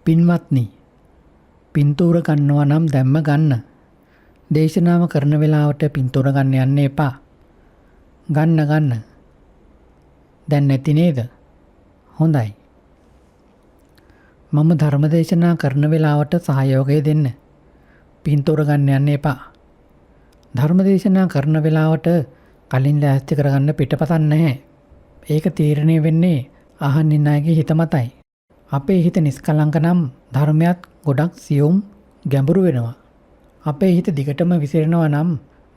පින්වත්නි, පින්තූර ගන්නවා නම් දැම්ම ගන්න. දේශනාව කරන වෙලාවට පින්තූර ගන්න යන්න එපා. ගන්න. දැන් නැති නේද? හොඳයි. මම ධර්ම දේශනා කරන වෙලාවට සහයෝගය දෙන්න. පින්තූර ගන්න යන්න එපා. ධර්ම දේශනා කරන වෙලාවට කලින් ලෑස්ති කරගන්න පිටපතක් නැහැ. ඒක තීරණය වෙන්නේ අහන්නේ නැගේ හිත මතයි. අපේ හිත නිස්කලංක නම් ධර්මයක් ගොඩක් සියුම් ගැඹුරු වෙනවා. අපේ හිත දිගටම විසිරෙනවා නම්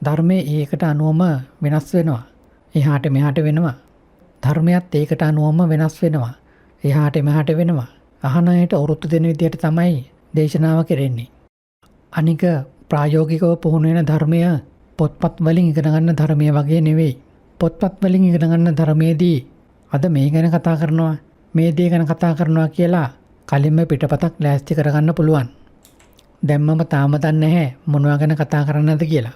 ධර්මයේ ඒකට අනුවම වෙනස් වෙනවා. එහාට මෙහාට වෙනවා. ධර්මයත් ඒකට අනුවම වෙනස් වෙනවා. එහාට මෙහාට වෙනවා. අහන අයට ඔරොත්තු දෙන විදිහට තමයි දේශනාව කෙරෙන්නේ. අනික ප්‍රායෝගිකව පුහුණු වෙන ධර්මය පොත්පත් වලින් ඉගෙන ගන්න ධර්මය වගේ නෙවෙයි. පොත්පත් වලින් ඉගෙන ගන්න ධර්මයේදී අද මේ ගැන කතා කරනවා, මේ දේ ගැන කතා කරනවා කියලා කලින්ම පිටපතක් ලෑස්ති කරගන්න පුළුවන්. දැන් මම තාම දන්නේ නැහැ මොනවා ගැන කතා කරන්නද කියලා.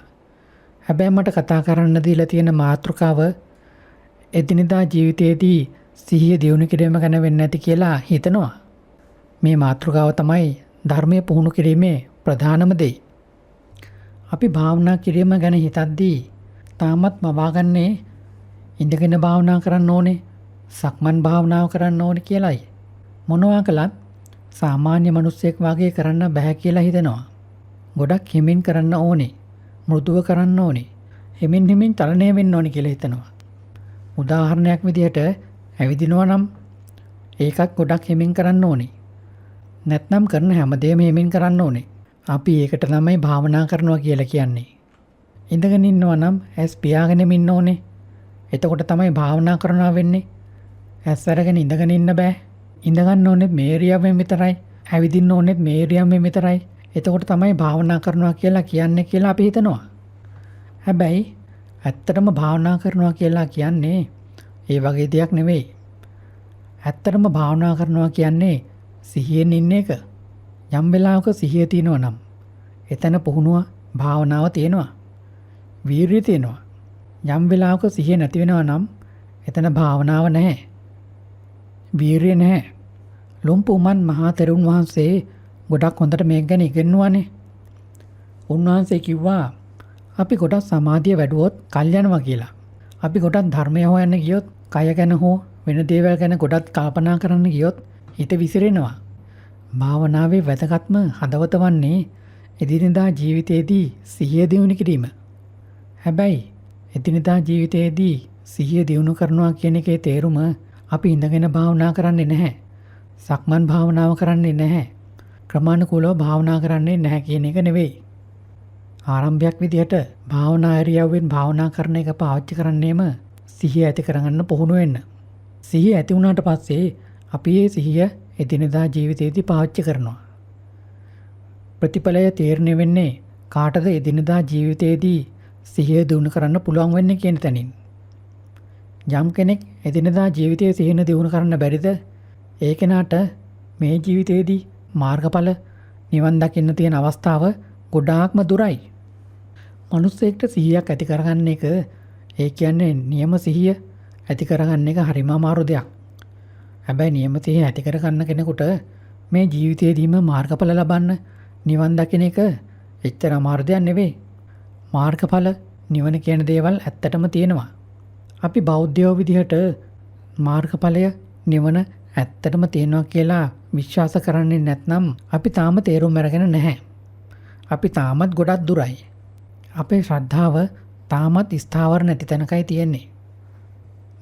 හැබැයි මට කතා කරන්න දීලා තියෙන මාතෘකාව එදිනෙදා ජීවිතයේදී සිහිය දියුණු කිරීම ගැන වෙන්න ඇති කියලා හිතනවා. මේ මාතෘකාව තමයි ධර්මයේ පුහුණු කිරීමේ ප්‍රධානම දේ. අපි භාවනා කිරීම ගැන හිතද්දී තාමත් මවාගන්නේ ඉඳගෙන භාවනා කරන්න ඕනේ, සක්මන් භාවනාව කරන්න ඕනේ කියලායි. මොනවා කළත් සාමාන්‍ය මිනිස්සෙක් වගේ කරන්න බෑ කියලා හිතනවා. ගොඩක් හිමින් කරන්න ඕනේ, මෘදුව කරන්න ඕනේ, හිමින් චලනය වෙන්න ඕනේ කියලා හිතනවා. උදාහරණයක් විදිහට ඇවිදිනවා නම් ඒකත් ගොඩක් හිමින් කරන්න ඕනේ. නැත්නම් කරන හැමදේම හිමින් කරන්න ඕනේ. අපි ඒකට තමයි භාවනා කරනවා කියලා කියන්නේ. ඉඳගෙන ඉන්නවා නම් ඇස් පියාගෙනම ඉන්න ඕනේ. එතකොට තමයි භාවනා කරනවා වෙන්නේ. ඇස් අරගෙන ඉඳගෙන ඉන්න බෑ. ඉඳ ගන්න ඕනේ මේ ඉරියව්වෙන් විතරයි. ඇවිදින්න ඕනේ මේ ඉරියව්වෙන් විතරයි. එතකොට තමයි භාවනා කරනවා කියලා කියන්නේ කියලා අපි හිතනවා. හැබැයි ඇත්තටම භාවනා කරනවා කියලා කියන්නේ ඒ වගේ දෙයක් නෙවෙයි. ඇත්තටම භාවනා කරනවා කියන්නේ සිහියෙන් ඉන්න එක. යම් වෙලාවක සිහිය තියෙනවා නම් එතන පුහුණුව භාවනාව තියෙනවා. වීරිය තියෙනවා. යම් වෙලාවක සිහිය නැති වෙනවා නම් එතන භාවනාව නැහැ. වීරිය නැහැ. ලොම්පුමන් මහා තෙරුන් වහන්සේ ගොඩක් හොඳට මේක ගැන ඉගෙනුවානේ. උන්වහන්සේ කිව්වා අපි ගොඩක් සමාධිය වැඩුවොත් කල් යනවා කියලා. අපි ගොඩක් ධර්මය හොයන්න ගියොත් කය ගැන හෝ වෙන දේවල් ගැන ගොඩක් කල්පනා කරන්න ගියොත් හිත විසිරෙනවා. භාවනාවේ වැදගත්ම හදවත වන්නේ එදිනෙදා ජීවිතයේදී සිහිය දියුණු කිරීම. හැබැයි එදිනෙදා ජීවිතයේදී සිහිය දියුණු කරනවා කියන එකේ තේරුම අපි ඉඳගෙන භාවනා කරන්නේ නැහැ. සක්මන් භාවනාව කරන්නේ නැහැ. ක්‍රමානුකූලව භාවනා කරන්නේ නැහැ කියන එක නෙවෙයි. ආරම්භයක් විදිහට භාවනා ඉරියව්වෙන් භාවනා කරන එක පාවිච්චි කරන්නේම සිහිය ඇති කරගන්න පුහුණු වෙන්න. සිහිය ඇති වුණාට පස්සේ අපි මේ සිහිය එදිනෙදා ජීවිතයේදී පාවිච්චි කරනවා. ප්‍රතිඵලය තීරණය වෙන්නේ කාටද එදිනෙදා ජීවිතයේදී සිහිය දියුණු කරන්න පුළුවන් වෙන්නේ කියන තැනින්. යම් කෙනෙක් එදිනෙදා ජීවිතයේ සිහිය දියුණු කරන්න බැරිද? ඒ කෙනාට මේ ජීවිතයේදී මාර්ගඵල නිවන් දකින්න තියෙන අවස්ථාව ගොඩාක්ම දුරයි. මනුස්සයෙක්ට සිහියක් ඇති කරගන්න එක ඒ කියන්නේ නියම සිහිය ඇති කරගන්න එක හරිම අමාරු දෙයක්. හැබැයි නියම සිහිය ඇති කරගන්න කෙනෙකුට මේ ජීවිතයේදීම මාර්ගඵල ලබන්න නිවන් දකින එක එච්චර අමාරු දෙයක් නෙවෙයි. මාර්ගඵල නිවන කියන දේවල් ඇත්තටම තියෙනවා. අපි බෞද්ධයෝ විදිහට මාර්ගඵලය නිවන ඇත්තටම තියෙනවා කියලා විශ්වාස කරන්නේ නැත්නම් අපි තාම තේරුම් අරගෙන නැහැ. අපි තාමත් ගොඩක් දුරයි. අපේ ශ්‍රද්ධාව තාමත් ස්ථාවර නැති තැනකයි තියෙන්නේ.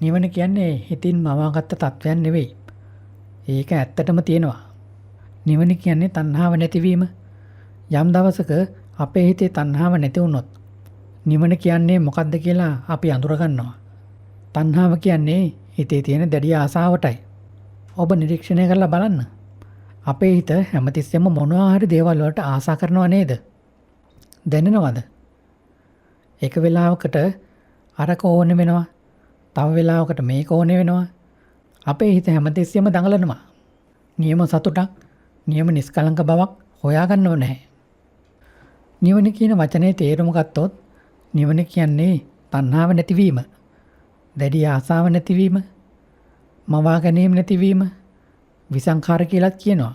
නිවන කියන්නේ හිතින් මවාගත්ත තත්වයක් නෙවෙයි. ඒක ඇත්තටම තියෙනවා. නිවන කියන්නේ තණ්හාව නැතිවීම. යම් දවසක අපේ හිතේ තණ්හාව නැති වුණොත් නිවන කියන්නේ මොකක්ද කියලා අපි අඳුර ගන්නවා. තණ්හාව කියන්නේ හිතේ තියෙන දැඩි ආසාවටයි. ඔබ නිරීක්ෂණය කරලා බලන්න. අපේ හිත හැමතිස්සෙම මොනවා හරි දේවල් වලට ආසා කරනව නේද? දැනෙනවද? එක වෙලාවකට අරක ඕනේ වෙනවා. තව වෙලාවකට මේක ඕනේ වෙනවා. අපේ හිත හැමතිස්සෙම දඟලනවා. නියම සතුටක්, නියම නිස්කලංක බවක් හොයාගන්නව නැහැ. නිවන කියන වචනේ තේරුම ගත්තොත් නිවන කියන්නේ තණ්හාව නැතිවීම, දැඩි ආසාව නැතිවීම, මවා ගැනීම නැතිවීම, විසංඛාර කියලාත් කියනවා.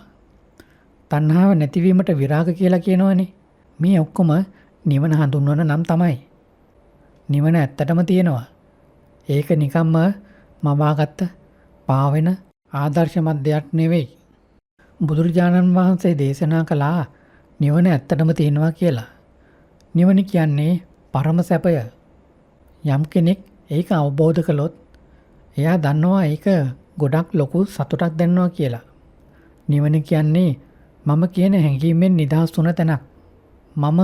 තණ්හාව නැතිවීමට විරාග කියලා කියනවනේ. මේ ඔක්කොම නිවන හඳුන්වන නම් තමයි. නිවන ඇත්තටම තියෙනවා. ඒක නිකම්ම මවාගත්ත පාවෙන ආදර්ශමත් දෙයක් නෙවෙයි. බුදුරජාණන් වහන්සේ දේශනා කළා නිවන ඇත්තටම තියෙනවා කියලා. නිවන කියන්නේ පරම සැපය. යම් කෙනෙක් ඒක අවබෝධ කළොත් එයා දන්නවා ඒක ගොඩක් ලොකු සතුටක් දෙනවා කියලා. නිවන කියන්නේ මම කියන හැඟීමෙන් නිදහස් වුණ තැනක්. මම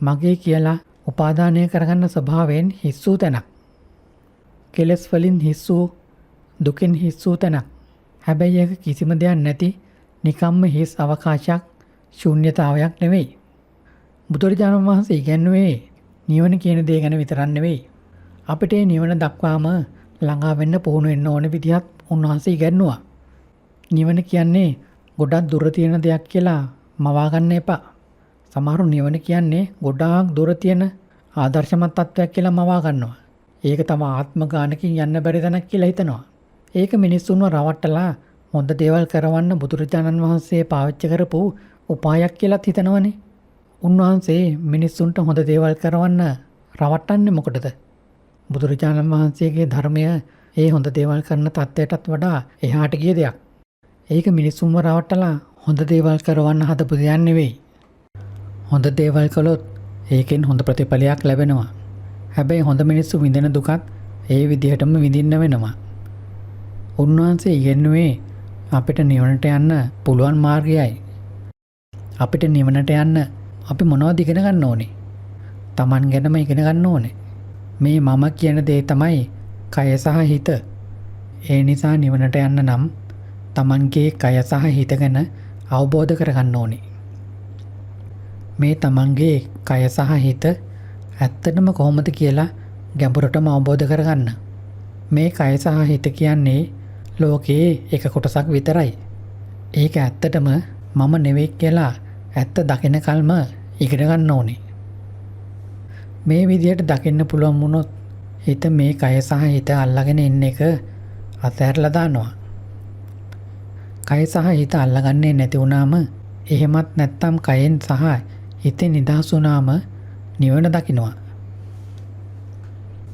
මගේ කියලා උපාදානය කරගන්න ස්වභාවයෙන් හිස් වූ තැනක්. කෙලෙස් වලින් හිස් වූ දුකින් හිස් වූ තැනක්. හැබැයි ඒක කිසිම දෙයක් නැති නිකම්ම හිස් අවකාශයක් ශූන්‍යතාවයක් නෙවෙයි. බුදුරජාණන් වහන්සේ ඉගැන්වුවේ නිවන කියන දේ ගැන විතරක් නෙවෙයි. අපිට නිවන දක්වාම ළඟා වෙන්න පුහුණු වෙන්න ඕන විදිහත් උන්වහන්සේ ඉගැන්නුවා. නිවන කියන්නේ ගොඩක් දුර තියෙන දෙයක් කියලා මවා ගන්න එපා. සමහරු නිවන කියන්නේ ගොඩාක් දුර තියෙන ආදර්ශමත් තත්වයක් කියලා මවා ගන්නවා. ඒක තම ආත්ම ගානකින් යන්න බැරි තැනක් කියලා හිතනවා. ඒක මිනිස්සුන්ව රවට්ටලා හොඳ දේවල් කරවන්න බුදුරජාණන් වහන්සේ පාවිච්චි කරපු උපායක් කියලාත් හිතනවනේ. උන්වහන්සේ මිනිස්සුන්ට හොඳ දේවල් කරවන්න රවට්ටන්නේ මොකටද? බුදුරජාණන් වහන්සේගේ ධර්මය ඒ හොඳ දේවල් කරන තත්ත්වයටත් වඩා එහාට ගිය දෙයක්. ඒක මිනිස්සුන්ව රවට්ටලා හොඳ දේවල් කරවන්න හදපු දෙයක් නෙවෙයි. හොඳ දේවල් කළොත් ඒකෙන් හොඳ ප්‍රතිඵලයක් ලැබෙනවා. හැබැයි හොඳ මිනිස්සු විඳින දුකත් ඒ විදිහටම විඳින්න වෙනවා. උන්වහන්සේ ඉගෙනුවේ අපිට නිවනට යන්න පුළුවන් මාර්ගයයි. අපිට නිවනට යන්න අපි මොනවද ඉගෙන ගන්න ඕනේ? Taman ගැනම ඉගෙන ගන්න ඕනේ. මේ මම කියන දේ තමයි කය සහ හිත. ඒ නිසා නිවනට යන්න නම් Tamanගේ කය සහ හිත ගැන අවබෝධ කරගන්න ඕනේ. මේ Tamanගේ කය සහ හිත ඇත්තටම කොහොමද කියලා ගැඹුරටම අවබෝධ කරගන්න. මේ කය සහ හිත කියන්නේ ලෝකයේ එක කොටසක් විතරයි. ඒක ඇත්තටම මම නෙවෙයි කියලා ඇත්ත දකින කල්ම ඉගෙන ගන්න ඕනේ. මේ විදිහට දකින්න පුළුවන් වුණොත් හිත මේ කය සහ හිත අල්ලගෙන ඉන්න එක අතහැරලා දානවා. කය සහ හිත අල්ලගන්නේ නැති වුණාම එහෙමත් නැත්තම් කයෙන් සහ හිතෙන් නිදහස් වුණාම නිවන දකින්නවා.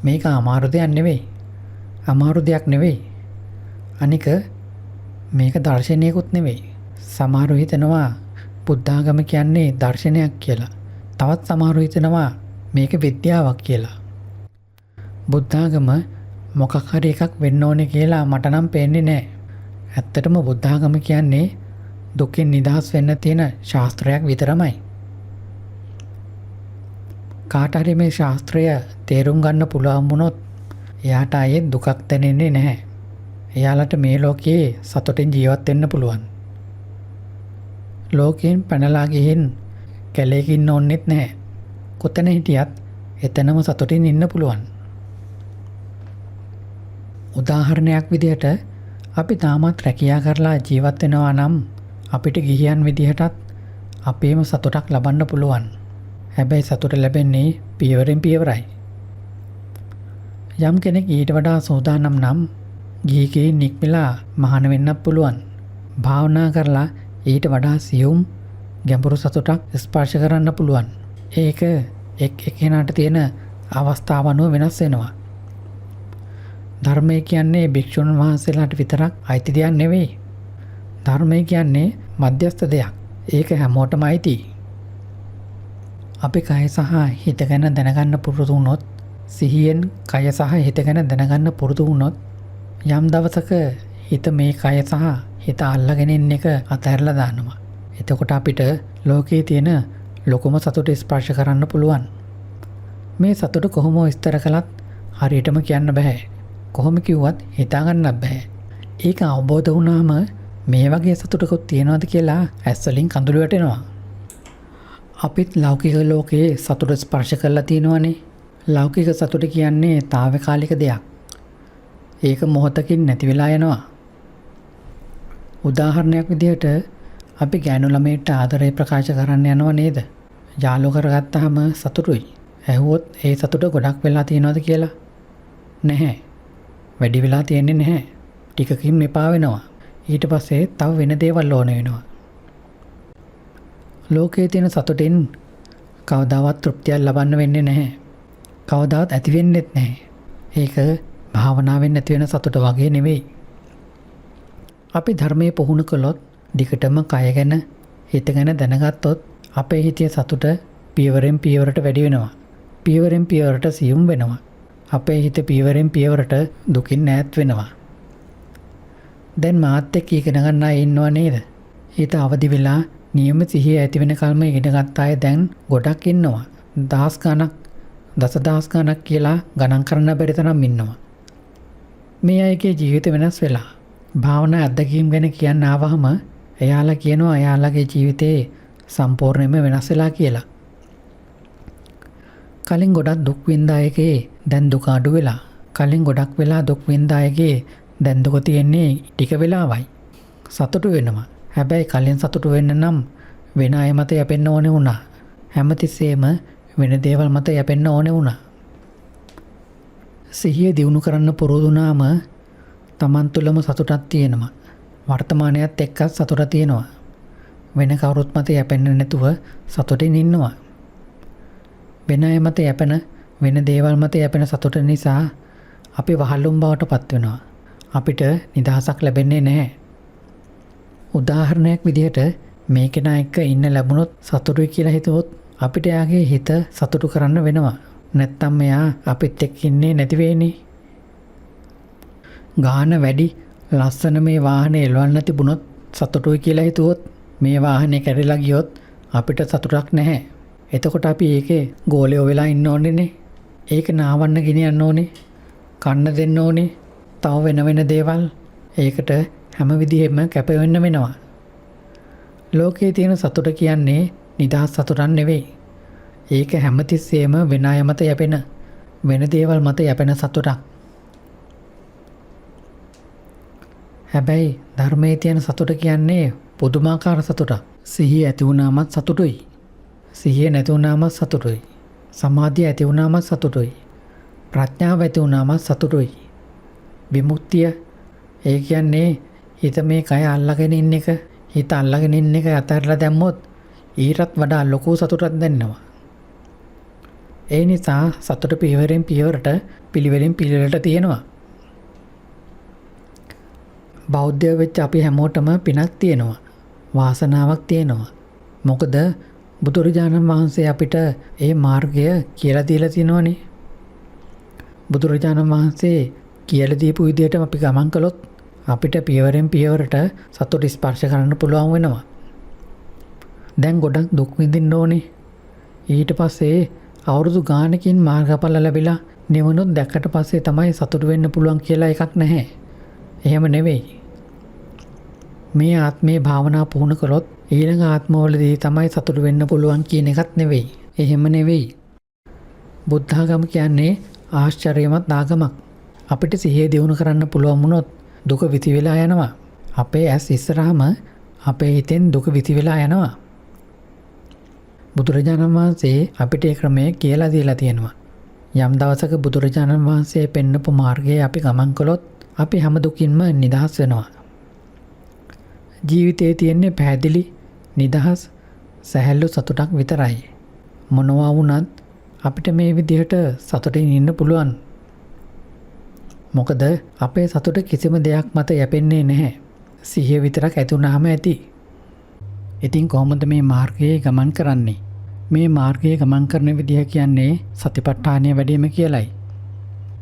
මේක අමාරු දෙයක් නෙවෙයි. අමාරු දෙයක් නෙවෙයි. අනික මේක දර්ශනයකුත් නෙවෙයි. සමහරු හිතනවා බුද්ධාගම කියන්නේ දර්ශනයක් කියලා. තවත් සමහරු හිතනවා මේක විද්‍යාවක් කියලා. බුද්ධාගම මොකක් හරි එකක් වෙන්න ඕනේ කියලා මට නම් පේන්නේ නැහැ. ඇත්තටම බුද්ධාගම කියන්නේ දුකින් නිදහස් වෙන්න තියෙන ශාස්ත්‍රයක් විතරමයි. කාට හරි මේ ශාස්ත්‍රය තේරුම් ගන්න පුළුවන් වුණොත් එයාට ආයේ දුකක් දැනෙන්නේ නැහැ. එයාලට මේ ලෝකයේ සතුටින් ජීවත් වෙන්න පුළුවන්. ලෝකයෙන් පැනලා ගිහින් කැලේක ඉන්න ඕනෙත් නැහැ. කොතන හිටියත් එතනම සතුටින් ඉන්න පුළුවන්. උදාහරණයක් විදිහට අපි තාමත් රැකියා කරලා ජීවත් වෙනවා නම් අපිට ගිහියන් විදිහටත් අපේම සතුටක් ලබන්න පුළුවන්. හැබැයි සතුට ලැබෙන්නේ පියවරෙන් පියවරයි. යම් කෙනෙක් ඊට වඩා සෝදානම් නම් ගිහිගේ නික්මලා මහාන වෙන්නත් පුළුවන්. භාවනා කරලා ඊට වඩා සියුම් ගැඹුරු සතුටක් ස්පර්ශ කරන්න පුළුවන්. ඒක එක්කෙනාට තියෙන අවස්ථාව අනුව වෙනස් වෙනවා. ධර්මය කියන්නේ භික්ෂුන් වහන්සේලාට විතරක් අයිති දෙයක් නෙවෙයි. ධර්මය කියන්නේ මධ්‍යස්ථ දෙයක්. ඒක හැමෝටම අයිතියි. අපි කය සහ හිත ගැන දැනගන්න පුරුදු වුණොත්, සිහියෙන් කය සහ හිත ගැන දැනගන්න පුරුදු වුණොත්, යම් දවසක හිත මේ කය සහ හිත අල්ලගෙන ඉන්න එක අතහැරලා දානවා. එතකොට අපිට ලෝකයේ තියෙන ලොකුම සතුට ස්පර්ශ කරන්න පුළුවන්. මේ සතුට කොහොම විස්තර කළත් හරියටම කියන්න බෑ. කොහොම කිව්වත් හිතා ගන්නත් බෑ. ඒක අවබෝධ වුණාම මේ වගේ සතුටකුත් තියෙනවද කියලා ඇස් වලින් කඳුළු වැටෙනවා. අපිත් ලෞකික ලෝකයේ සතුට ස්පර්ශ කරලා තියෙනවනේ. ලෞකික සතුට කියන්නේ తాවකාලික දෙයක්. ඒක මොහොතකින් නැති වෙලා යනවා. උදාහරණයක් විදිහට අපි ගෑනු ළමයට ආදරේ ප්‍රකාශ කරන්න යනව නේද? යාළුවෝ කරගත්තාම සතුටුයි. ඇහුවොත් ඒ සතුට ගොඩක් වෙලා තියෙනවද කියලා? නැහැ. වැඩි වෙලා තියෙන්නේ නැහැ. ටිකකින් මෙපා වෙනවා. ඊට පස්සේ තව වෙන දේවල් ඕන වෙනවා. ලෝකයේ තියෙන සතුටින් කවදාවත් තෘප්තියක් ලබන්න වෙන්නේ නැහැ. කවදාවත් ඇති වෙන්නෙත් නැහැ. ඒක භාවනාවෙන් නැති වෙන සතුට වගේ නෙවෙයි. අපි ධර්මයේ පුහුණු කළොත් දිගටම කය ගැන හිත ගැන දැනගත්තොත් අපේ හිතේ සතුට පියවරෙන් පියවරට වැඩි වෙනවා. පියවරෙන් පියවරට සියුම් වෙනවා. අපේ හිත පියවරෙන් පියවරට දුකින් ඈත් වෙනවා. දැන් මාත් එක්ක ඉගෙන ගන්න අය ඉන්නව නේද? හිත අවදි වෙලා නියම සිහිය ඇති වෙන කල්ම ඉගෙන ගත්ත අය දැන් ගොඩක් ඉන්නවා. දහස් ගණක් දසදහස් ගණක් කියලා ගණන් කරන්න බැරි තරම් ඉන්නවා. මේ අයගේ ජීවිත වෙනස් වෙලා භාවනා අත්දැකීම් ගැන කියන්න ආවහම එයාලා කියනවා එයාලගේ ජීවිතේ සම්පූර්ණයෙන්ම වෙනස් වෙලා කියලා. කලින් ගොඩක් දුක් විඳ අයගේ දැන් දුක අඩු වෙලා, කලින් ගොඩක් වෙලා දුක් විඳ අයගේ දැන් දුක තියෙන්නේ ටික වෙලාවයි. සතුටු වෙනවා. හැබැයි කලින් සතුටු වෙන්න නම් වෙන අය මත යැපෙන්න ඕනේ වුණා. හැමතිස්සෙම වෙන දේවල් මත යැපෙන්න ඕනේ වුණා. සිහිය දියුණු කරන්න පුරුදු වුණාම තමන් තුළම සතුටක් තියෙනවා. වර්තමානයත් එක්ක සතුට තියෙනවා. වෙන කවුරුත් මත යැපෙන්න නැතුව සතුටින් ඉන්නවා. වෙන අය මත යැපෙන, වෙන දේවල් මත යැපෙන සතුට නිසා අපි වහලුම් බවට පත් වෙනවා. අපිට නිදහසක් ලැබෙන්නේ නැහැ. උදාහරණයක් විදිහට මේ කෙනා එක්ක ඉන්න ලැබුණොත් සතුටුයි කියලා හිතුවොත් අපිට එයාගේ හිත සතුටු කරන්න වෙනවා. නැත්තම් මෙයා අපිත් එක්ක ඉන්නේ නැති වෙන්නේ. ගාන වැඩි ලස්සන මේ වාහනේ එලවන්න තිබුණොත් සතුටුයි කියලා හිතුවොත් මේ වාහනේ කැඩිලා ගියොත් අපිට සතුටක් නැහැ. එතකොට අපි ඒකේ ගෝලයෝ වෙලා ඉන්න ඕනේනේ. ඒක නාවන්න ගෙනියන්න ඕනේ. කන්න දෙන්න ඕනේ. තව වෙන දේවල්. ඒකට හැම විදිහෙම කැප වෙන්න වෙනවා. ලෝකයේ තියෙන සතුට කියන්නේ නිදහස් සතුටක් නෙවෙයි. ඒක හැමතිස්සෙම වෙන අය මත යැපෙන, වෙන දේවල් මත යැපෙන සතුටක්. හැබැයි ධර්මයේ තියෙන සතුට කියන්නේ පුදුමාකාර සතුටක්. සිහිය ඇති වුණාමත් සතුටුයි. සිහිය නැති වුණාමත් සතුටුයි. සමාධිය ඇති වුණාමත් සතුටුයි. ප්‍රඥාව ඇති වුණාමත් සතුටුයි. විමුක්තිය ඒ කියන්නේ හිත මේ කය අල්ලගෙන ඉන්න එක, හිත අල්ලගෙන ඉන්න එක අතහැරලා දැම්මොත් ඊටත් වඩා ලොකු සතුටක් දැනෙනවා. ඒ නිසා සතුට පියවරෙන් පියවරට, පිළිවෙලින් පිළිවෙලට තියෙනවා. බෞද්ධ වෙච්ච අපි හැමෝටම පිනක් තියෙනවා. වාසනාවක් තියෙනවා. මොකද බුදුරජාණන් වහන්සේ අපිට ඒ මාර්ගය කියලා දීලා තියෙනවනේ. බුදුරජාණන් වහන්සේ කියලා දීපු විදිහට අපි ගමන් කළොත් අපිට පියවරෙන් පියවරට සතුට ස්පර්ශ කරන්න පුළුවන් වෙනවා. දැන් ගොඩක් දුක් විඳින්න ඕනේ. ඊට පස්සේ අවුරුදු ගානකින් මාර්ගඵල ලැබිලා නිවනොත් දැක්කට පස්සේ තමයි සතුට වෙන්න පුළුවන් කියලා එකක් නැහැ. එහෙම නෙවෙයි. මේ ආත්මේ භාවනා පුහුණු කළොත් ඊළඟ ආත්මවලදී තමයි සතුට වෙන්න පුළුවන් කියන එකත් නෙවෙයි. එහෙම නෙවෙයි. බුද්ධ ආගම කියන්නේ ආශ්චර්යමත් ආගමක්. අපිට සිහිය දියුණු කරන්න පුළුවන් වුණොත් දුක විති වෙලා යනවා. අපේ ඇස් ඉස්සරහම අපේ හිතෙන් දුක විති වෙලා යනවා. බුදුරජාණන් වහන්සේ අපිට ඒ ක්‍රමය කියලා දීලා තියෙනවා. යම් දවසක බුදුරජාණන් වහන්සේ පෙන්නපු මාර්ගයේ අපි ගමන් කළොත් අපි හැම දුකින්ම නිදහස් වෙනවා. ජීවිතයේ තියෙන්නේ පැහැදිලි, නිදහස්, සැහැල්ලු සතුටක් විතරයි. මොනවා වුණත් අපිට මේ විදිහට සතුටින් ඉන්න පුළුවන්. මොකද අපේ සතුට කිසිම දෙයක් මත යැපෙන්නේ නැහැ. සිහිය විතරක් ඇති වුණාම ඇති. ඉතින් කොහොමද මේ මාර්ගයේ ගමන් කරන්නේ? මේ මාර්ගයේ ගමන් කරන විදිහ කියන්නේ සතිපට්ඨානය වැඩිම කියලයි.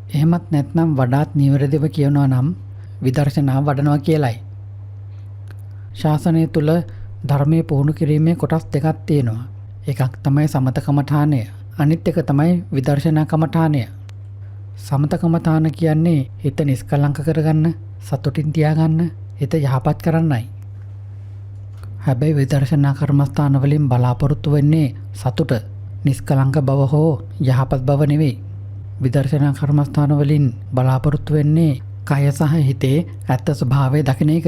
එහෙමත් නැත්නම් වඩාත් නිවැරදිව කියනවා නම් විදර්ශනා වඩනවා කියලයි. ශාසනය තුල ධර්මයේ පුහුණු කිරීමේ කොටස් දෙකක් තියෙනවා. එකක් තමයි සමත කමඨානය. අනිත් එක තමයි විදර්ශනා කමඨානය. සමත කමඨාන කියන්නේ හිත නිස්කලංක කරගන්න, සතුටින් තියාගන්න, හිත යහපත් කරන්නයි. හැබැයි විදර්ශනා කර්මස්ථාන වලින් බලාපොරොත්තු වෙන්නේ සතුට, නිස්කලංක බව හෝ යහපත් බව නෙවෙයි. විදර්ශනා කර්මස්ථාන වලින් බලාපොරොත්තු වෙන්නේ කය සහ හිතේ ඇත්ත ස්වභාවය දකින එක.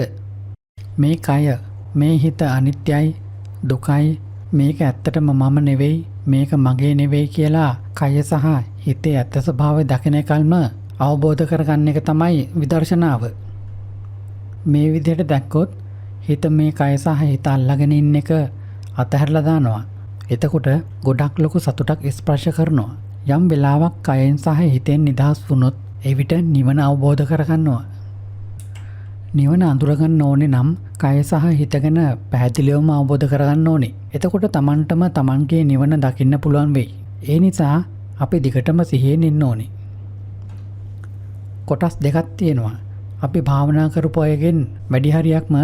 මේ කය, මේ හිත අනිත්‍යයි, දුකයි, මේක ඇත්තටම මම නෙවෙයි, මේක මගේ නෙවෙයි කියලා කය සහ හිතේ ඇත්ත ස්වභාවය දකින එකල්ම අවබෝධ කරගන්න එක තමයි විදර්ශනාව. මේ විදිහට දැක්කොත් හිත මේ කය සහ හිත අල්ලගෙන ඉන්න එක අතහැරලා දානවා. එතකොට ගොඩක් ලොකු සතුටක් ස්පර්ශ කරනවා. යම් වෙලාවක් කයෙන් සහ හිතෙන් නිදහස් වුණොත් එවිට නිවන අවබෝධ කරගන්නවා. නිවන අඳුරගන්න ඕනේ නම් කය සහ හිත ගැන පැහැදිලිවම අවබෝධ කරගන්න ඕනේ. එතකොට Tamanටම Tamanගේ නිවන දකින්න පුළුවන් වෙයි. ඒ නිසා අපි දිගටම සිහියෙන් ඉන්න ඕනේ. කොටස් දෙකක් තියෙනවා. අපි භාවනා කරපු අයගෙන් වැඩි හරියක්ම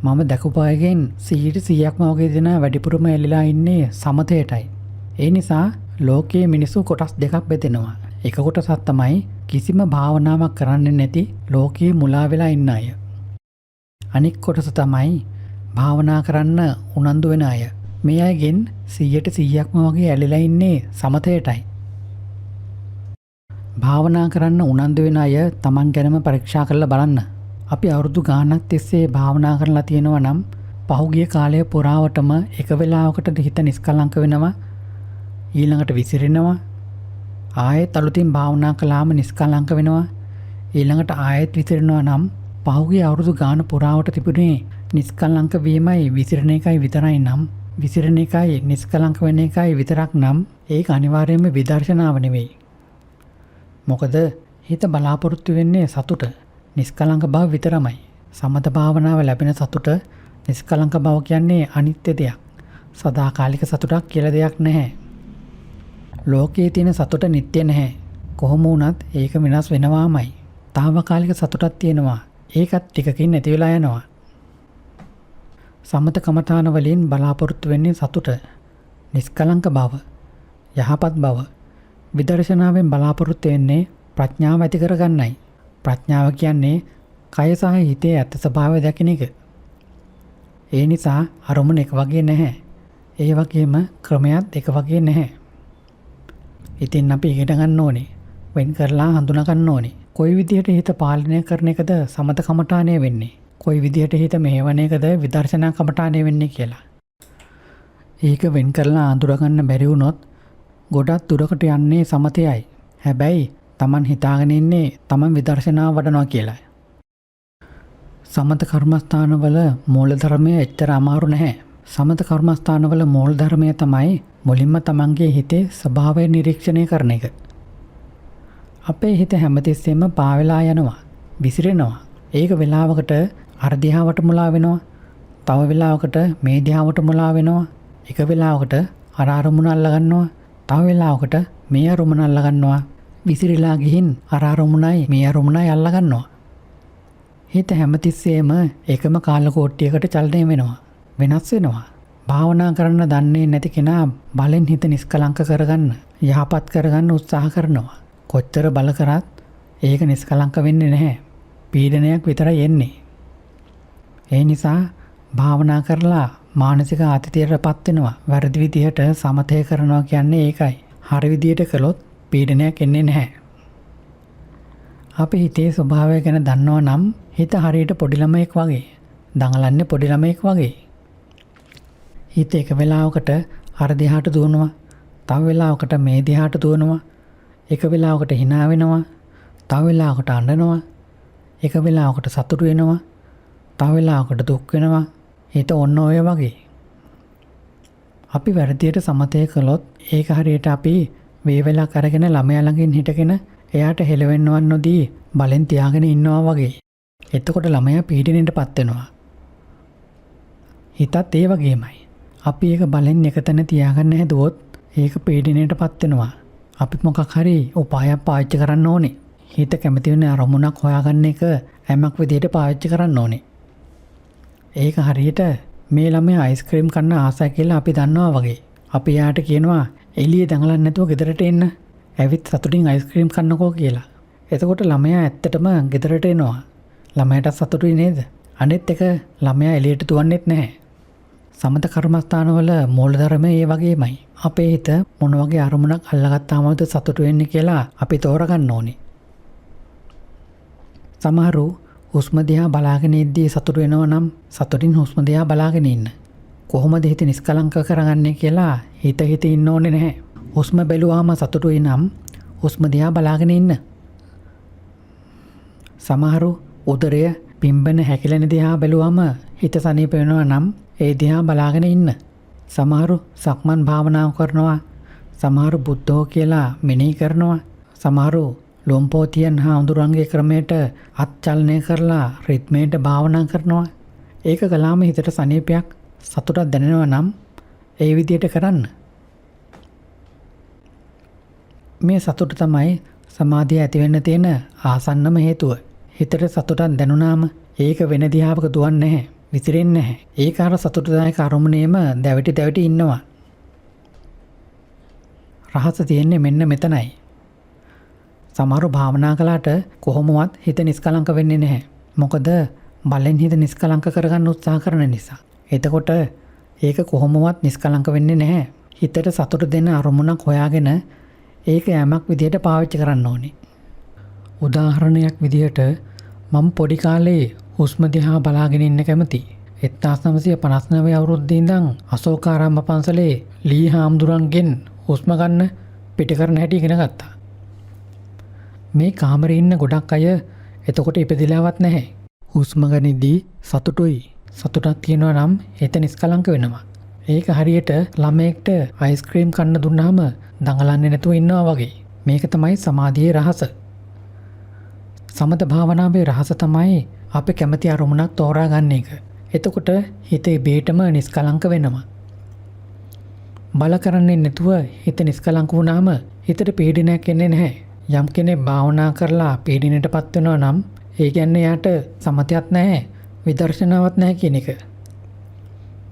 මම දැකපු අයගෙන් 100%ක්ම වගේ දෙනා වැඩිපුරම එල්ලලා ඉන්නේ සමතයටයි. ඒ නිසා ලෝකයේ මිනිස්සු කොටස් දෙකක් බෙදෙනවා. එක කොටසක් තමයි කිසිම භාවනාවක් කරන්නේ නැති ලෝකයේ මුලා වෙලා ඉන්න අය. අනික් කොටස තමයි භාවනා කරන්න උනන්දු වෙන අය. මේ අයගෙන් 100%ක්ම වගේ ඇලිලා ඉන්නේ සමතයටයි. භාවනා කරන්න උනන්දු වෙන අය Taman ගැනම පරීක්ෂා කරලා බලන්න. අපි අවුරුදු ගාණක් තිස්සේ භාවනා කරලා තියෙනවා නම් පහුගිය කාලය පුරාවටම එක වෙලාවකට හිත නිස්කලංක වෙනවා, ඊළඟට විසිරෙනවා, ආයෙත් අලුතින් භාවනා කළාම නිස්කලංක වෙනවා, ඊළඟට ආයෙත් විසිරෙනවා නම් පහුගිය අවුරුදු ගාන පුරාවට තිබුණේ නිස්කලංක වීමයි විසිරෙන එකයි විතරයි නම් විසිරෙන එකයි නිස්කලංක වෙන එකයි විතරක් නම් ඒක අනිවාර්යයෙන්ම විදර්ශනාව නෙවෙයි. මොකද හිත බලාපොරොත්තු වෙන්නේ සතුට, නිස්කලංක බව විතරමයි. සමත භාවනාව ලැබෙන සතුට, නිස්කලංක බව කියන්නේ අනිත්‍ය දෙයක්. සදාකාලික සතුටක් කියලා දෙයක් නැහැ. ලෝකයේ තියෙන සතුට නිත්‍ය නැහැ. කොහොම වුණත් ඒක වෙනස් වෙනවාමයි. తాවකාලික සතුටක් තියෙනවා. ඒකත් ටිකකින් නැති වෙලා යනවා. සමත කමඨාන වලින් බලාපොරොත්තු වෙන්නේ සතුට, නිස්කලංක බව, යහපත් බව. විදර්ශනාවෙන් බලාපොරොත්තු වෙන්නේ ප්‍රඥාව ඇති කරගන්නයි. ප්‍රඥාව කියන්නේ කය සහ හිතේ ඇත්ත ස්වභාවය දකින එක. ඒ නිසා අරමුණ එක වගේ නැහැ. ඒ වගේම ක්‍රමයක් එක වගේ නැහැ. ඉතින් අපි ඉගෙන ගන්න ඕනේ. වෙන් කරලා හඳුනා ගන්න ඕනේ. කොයි විදිහට හිත පාලනය කරන එකද සමත කමඨානය වෙන්නේ? කොයි විදිහට හිත මෙහෙවන එකද විදර්ශනා කමඨානය වෙන්නේ කියලා. ඒක වෙන් කරලා අඳුර ගන්න බැරි වුණොත් ගොඩක් දුරකට යන්නේ සමතයයි. හැබැයි Taman හිතාගෙන ඉන්නේ Taman විදර්ශනා වඩනවා කියලා. සමත කර්මස්ථානවල මූලධර්මය එච්චර අමාරු නැහැ. සමත කර්මස්ථානවල මූලධර්මය තමයි මුලින්ම Tamanගේ හිතේ ස්වභාවය නිරීක්ෂණය කරන එක. අපේ හිත හැමතිස්සෙම පාවෙලා යනවා, විසිරෙනවා. ඒක වෙලාවකට අර දිහාවට මුලා වෙනවා, තව වෙලාවකට මේ දිහාවට මුලා වෙනවා, එක වෙලාවකට අර අරමුණ අල්ල ගන්නවා, තව වෙලාවකට මේ අරමුණ අල්ල ගන්නවා, විසිරීලා ගිහින් අර අරමුණයි මේ අරමුණයි අල්ල ගන්නවා. හිත හැමතිස්සෙම එකම කාලකෝට්ටියකට චලනය වෙනවා, වෙනස් වෙනවා. භාවනා කරන්න දන්නේ නැති කෙනා බලෙන් හිත නිස්කලංක කරගන්න, යහපත් කරගන්න උත්සාහ කරනවා. කොච්චර බල කරත් ඒක නිස්කලංක වෙන්නේ නැහැ. පීඩනයක් විතරයි එන්නේ. ඒ නිසා භාවනා කරලා මානසික ආතතියටපත් වෙනවා. වැරදි විදිහට සමතය කරනවා කියන්නේ ඒකයි. හරි විදිහට කළොත් පීඩනයක් එන්නේ නැහැ. අපි හිතේ ස්වභාවය ගැන දන්නවා නම් හිත හරියට පොඩි ළමයෙක් වගේ, දඟලන්නේ පොඩි ළමයෙක් වගේ. හිත එක වෙලාවකට අර දිහාට දුවනවා, තව වෙලාවකට මේ දිහාට දුවනවා, එක වෙලාවකට hina වෙනවා, තව වෙලාවකට අඬනවා, එක වෙලාවකට සතුටු වෙනවා, තව වෙලාවකට දුක් වෙනවා. හිත ඔන්න ඔය වගේ. අපි වැරදියට සමතය කළොත් ඒක හරියට අපි වේවැලක් අරගෙන ළමයා ළඟින් හිටගෙන එයාට හෙලවෙන්නවත් නොදී බලෙන් තියාගෙන ඉන්නවා වගේ. එතකොට ළමයා පීඩනයටපත් වෙනවා. හිතත් ඒ වගේමයි. අපි ඒක බලෙන් එකතැන තියාගන්න හැදුවොත් ඒක පීඩනයටපත් වෙනවා. අපි මොකක් හරි උපායක් පාවිච්චි කරන්න ඕනේ. හිත කැමති වෙන අරමුණක් හොයාගන්න එක හැමක් විදිහට පාවිච්චි කරන්න ඕනේ. ඒක හරියට මේ ළමයා අයිස්ක්‍රීම් කන්න ආසයි කියලා අපි දන්නවා වගේ. අපි යාට කියනවා එළියේ දඟලන්න නැතුව ගෙදරට එන්න. ඇවිත් සතුටින් අයිස්ක්‍රීම් කන්නකෝ කියලා. එතකොට ළමයා ඇත්තටම ගෙදරට එනවා. ළමයාට සතුටුයි නේද? අනෙත් එක ළමයා එළියට දුවන්නෙත් නැහැ. සමත කර්මස්ථානවල මූලධර්මය ඒ වගේමයි. අපේ හිත මොන වගේ අරමුණක් අල්ලගත්තාමද සතුටු වෙන්නේ කියලා අපි තෝරගන්න ඕනේ. සමහරු හුස්ම දිහා බලාගෙන ඉද්දී සතුටු වෙනවා නම් සතුටින් හුස්ම දිහා බලාගෙන ඉන්න. කොහොමද හිත නිස්කලංක කරගන්නේ කියලා හිත ඉන්න ඕනේ නැහැ. හුස්ම බැලුවාම සතුටුයි නම් හුස්ම දිහා බලාගෙන ඉන්න. සමහරු උදරය පිම්බෙන හැකිලෙන දිහා බැලුවාම හිත සනීප වෙනවා නම් ඒ දිහා බලාගෙන ඉන්න. සමහරු සක්මන් භාවනාව කරනවා. සමහරු බුද්ධෝ කියලා මෙනෙහි කරනවා. සමහරු ලොම්පෝතියන් හාමුදුරන්ගේ ක්‍රමයට අත්චලනය කරලා රිද්මයට භාවනා කරනවා. ඒක කළාම හිතට සනීපයක් සතුටක් දැනෙනවා නම් ඒ විදියට කරන්න. මේ සතුට තමයි සමාධිය ඇති වෙන්න තියෙන ආසන්නම හේතුව. හිතට සතුටක් දැනුණාම ඒක වෙන දිහාවක දුවන්නේ නැහැ, විසිරෙන්නේ නැහැ. ඒක අර සතුටදායක අරමුණේම දැවිටි ඉන්නවා. රහස තියෙන්නේ මෙන්න මෙතනයි. සමහරු භාවනා කළාට කොහොමවත් හිත නිස්කලංක වෙන්නේ නැහැ. මොකද බලෙන් හිත නිස්කලංක කරගන්න උත්සාහ කරන නිසා. එතකොට ඒක කොහොමවත් නිස්කලංක වෙන්නේ නැහැ. හිතට සතුට දෙන අරමුණක් හොයාගෙන ඒක යමක් විදියට පාවිච්චි කරන්න ඕනේ. උදාහරණයක් විදියට මම පොඩි කාලේ හුස්ම දිහා බලාගෙන ඉන්න කැමති. 1959 අවුරුද්දේ ඉඳන් අශෝකාරාම පන්සලේ ලී හාමුදුරන්ගෙන් හුස්ම ගන්න පිට කරන හැටි ඉගෙන ගත්තා. මේ කාමරේ ඉන්න ගොඩක් අය එතකොට ඉපදිලාවත් නැහැ. හුස්ම ගනිද්දී සතුටුයි. සතුටක් තියෙනවා නම් හිත නිස්කලංක වෙනවා. ඒක හරියට ළමයෙක්ට අයිස්ක්‍රීම් කන්න දුන්නාම දඟලන්නේ නැතුව ඉන්නවා වගේ. මේක තමයි සමාධියේ රහස. සමත භාවනාවේ රහස තමයි අපි කැමති අරමුණක් තෝරා ගන්න එක. එතකොට හිතේ බේටම නිස්කලංක වෙනවා. බල කරන්නේ නැතුව හිත නිස්කලංක වුණාම හිතට පීඩනයක් එන්නේ නැහැ. යම් කෙනෙක් භාවනා කරලා පීඩනයටපත් වෙනවා නම් ඒ කියන්නේ යාට සමතයක් නැහැ, විදර්ශනාවක් නැහැ කියන එක.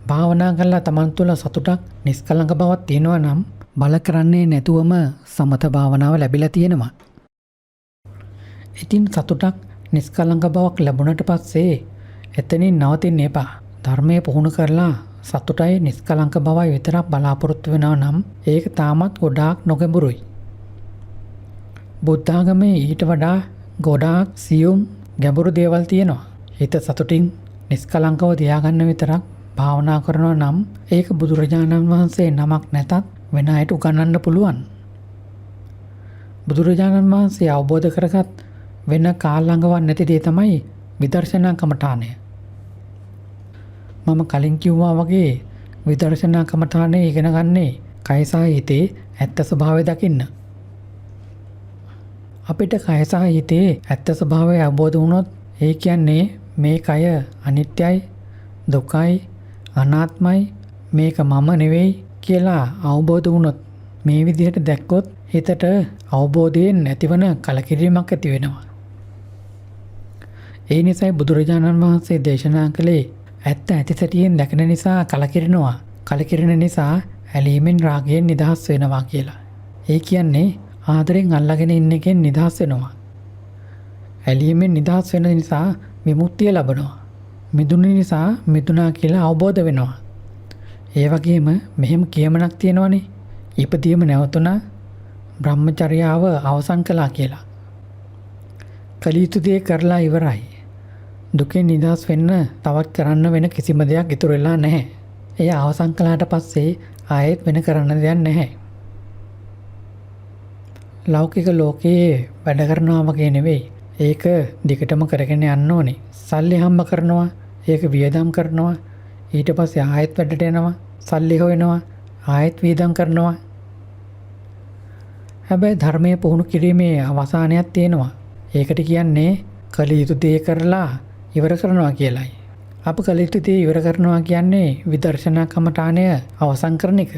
භාවනා කරලා Taman තුළ සතුටක්, නිස්කලංක බවක් තියෙනවා නම් බල කරන්නේ නැතුවම සමත භාවනාව ලැබිලා තියෙනවා. ඉතින් සතුටක්, නිස්කලංක බවක් ලැබුණට පස්සේ එතනින් නවතින්න එපා. ධර්මයේ පුහුණු කරලා සතුටයි නිස්කලංක බවයි විතරක් බලාපොරොත්තු වෙනවා නම් ඒක තාමත් ගොඩාක් නොගැඹුරුයි. බුද්ධාගමේ ඊට වඩා ගොඩාක් සියුම් ගැඹුරු දේවල් තියෙනවා. හිත සතුටින් නිස්කලංකව තියාගන්න විතරක් භාවනා කරනවා නම් ඒක බුදුරජාණන් වහන්සේ නමක් නැතත් වෙන අයට උගන්වන්න පුළුවන්. බුදුරජාණන් වහන්සේ අවබෝධ කරගත් වෙන කාලඟවක් නැති දේ තමයි විදර්ශනා කමඨානය. මම කලින් කිව්වා වගේ විදර්ශනා කමඨානය ඉගෙන ගන්නේ කය සහ හිතේ ඇත්ත ස්වභාවය දකින්න. අපිට කය සහ හිතේ ඇත්ත ස්වභාවය අවබෝධ වුණොත් ඒ කියන්නේ මේ කය අනිත්‍යයි, දුකයි, අනාත්මයි, මේක මම නෙවෙයි කියලා අවබෝධ වුණොත්, මේ විදිහට දැක්කොත් හිතට අවබෝධයෙන් නැතිවන කලකිරීමක් ඇති වෙනවා. ඒ නිසායි බුදුරජාණන් වහන්සේ දේශනා කළේ ඇත්ත ඇති සැටියෙන් දැකෙන නිසා කලකිරෙනවා, කලකිරෙන නිසා ඇලීමෙන් රාගයෙන් නිදහස් වෙනවා කියලා. ඒ කියන්නේ ආදරෙන් අල්ලගෙන ඉන්න එකෙන් නිදහස් වෙනවා. ඇලීමෙන් නිදහස් වෙන නිසා විමුක්තිය ලබනවා. මිදුණු නිසා මිදුණා කියලා අවබෝධ වෙනවා. ඒ වගේම මෙහෙම කියමනක් තියෙනවනේ, ඉපදීම නැවතුණා, බ්‍රහ්මචර්යාව අවසන් කළා කියලා. කළ යුතු දේ කරලා ඉවරයි. දුකෙන් නිදහස් වෙන්න තවත් කරන්න වෙන කිසිම දෙයක් ඉතුරු වෙලා නැහැ. එය අවසන් කළාට පස්සේ ආයෙත් වෙන කරන්න දෙයක් නැහැ. ලෞකික ලෝකයේ වැඩ කරනවා වගේ නෙවෙයි. ඒක දිගටම කරගෙන යන්න ඕනේ. සල්ලි හම්බ කරනවා, ඒක වියදම් කරනවා, ඊට පස්සේ ආයෙත් වැඩට යනවා, සල්ලි හොයනවා, ආයෙත් වියදම් කරනවා. හැබැයි ධර්මයේ පුහුණු කිරීමේ අවසානයක් තියෙනවා. ඒකට කියන්නේ කළ යුතු දේ කරලා ඉවර කරනවා කියලයි. අප කළ යුතු දේ ඉවර කරනවා කියන්නේ විදර්ශනා කමඨානය අවසන් කරන එක.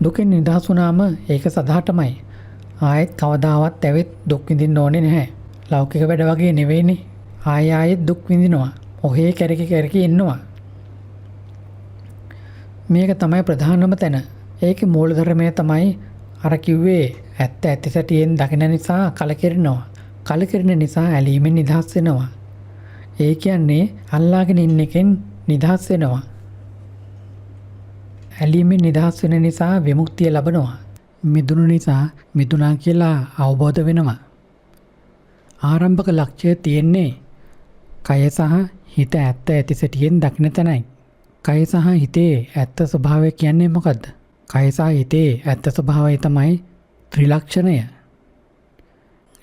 දුකෙන් නිදහස් වුණාම ඒක සදාටමයි. ආයෙත් කවදාවත් ඇවිත් දුක් විඳින්න ඕනේ නැහැ. ලෞකික වැඩ වගේ නෙවෙයිනේ. ආයෙත් දුක් විඳිනවා. ඔහේ කැරකි ඉන්නවා. මේක තමයි ප්‍රධානම තැන. ඒකේ මූලධර්මය තමයි අර කිව්වේ ඇත්ත ඇති සැටියෙන් දකින නිසා කලකිරෙනවා. කලකිරෙන නිසා ඇලීමෙන් නිදහස් වෙනවා. ඒ කියන්නේ අල්ලාගෙන ඉන්න එකෙන් නිදහස් වෙනවා. ඇලීමෙන් නිදහස් වෙන නිසා විමුක්තිය ලබනවා. මිදුණු නිසා මිදුණා කියලා අවබෝධ වෙනවා. ආරම්භක ලක්ෂ්‍යය තියෙන්නේ කය සහ හිත ඇත්ත ඇති සැටියෙන් දකින තැනයි. කය සහ හිතේ ඇත්ත ස්වභාවය කියන්නේ මොකද්ද? කය සහ හිතේ ඇත්ත ස්වභාවය තමයි ත්‍රිලක්ෂණය.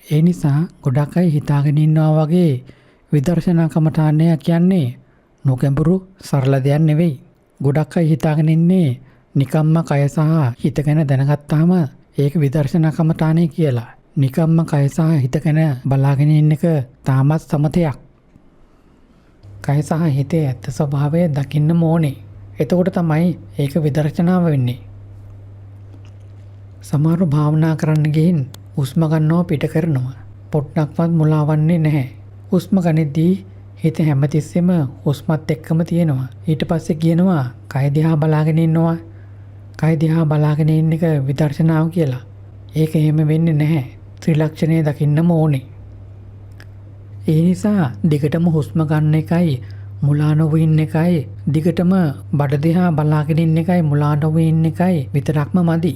ඒ නිසා ගොඩක් අය හිතාගෙන ඉන්නවා වගේ විදර්ශනා කමඨානය කියන්නේ නොගැඹුරු සරල දෙයක් නෙවෙයි. ගොඩක් අය හිතාගෙන ඉන්නේ නිකම්ම කය සහ හිත ගැන දැනගත්තාම ඒක විදර්ශනා කමඨානේ කියලා. නිකම්ම කය සහ හිත ගැන බලාගෙන ඉන්න එක තාමත් සමතයක්. කය සහ හිතේ ඇත්ත ස්වභාවය දකින්න ඕනේ. එතකොට තමයි ඒක විදර්ශනාව වෙන්නේ. සමහරව භාවනා කරන්න ගිහින් හුස්ම ගන්නව පිට කරනවා. පොට්ටක්වත් මුලාවන්නේ නැහැ. හුස්ම ගනිද්දී හිත හැමතිස්සෙම හුස්මත් එක්කම තියෙනවා. ඊට පස්සේ කියනවා කය දිහා බලාගෙන ඉන්නවා. කය දිහා බලාගෙන ඉන්න එක විදර්ශනාව කියලා. ඒක එහෙම වෙන්නේ නැහැ. ත්‍රිලක්ෂණය දකින්නම ඕනේ. ඒ නිසා දිගටම හුස්ම ගන්න එකයි මුලා නොවී ඉන්න එකයි දිගටම බඩ දිහා බලාගෙන ඉන්න එකයි මුලා නොවී ඉන්න එකයි විතරක්ම මදි.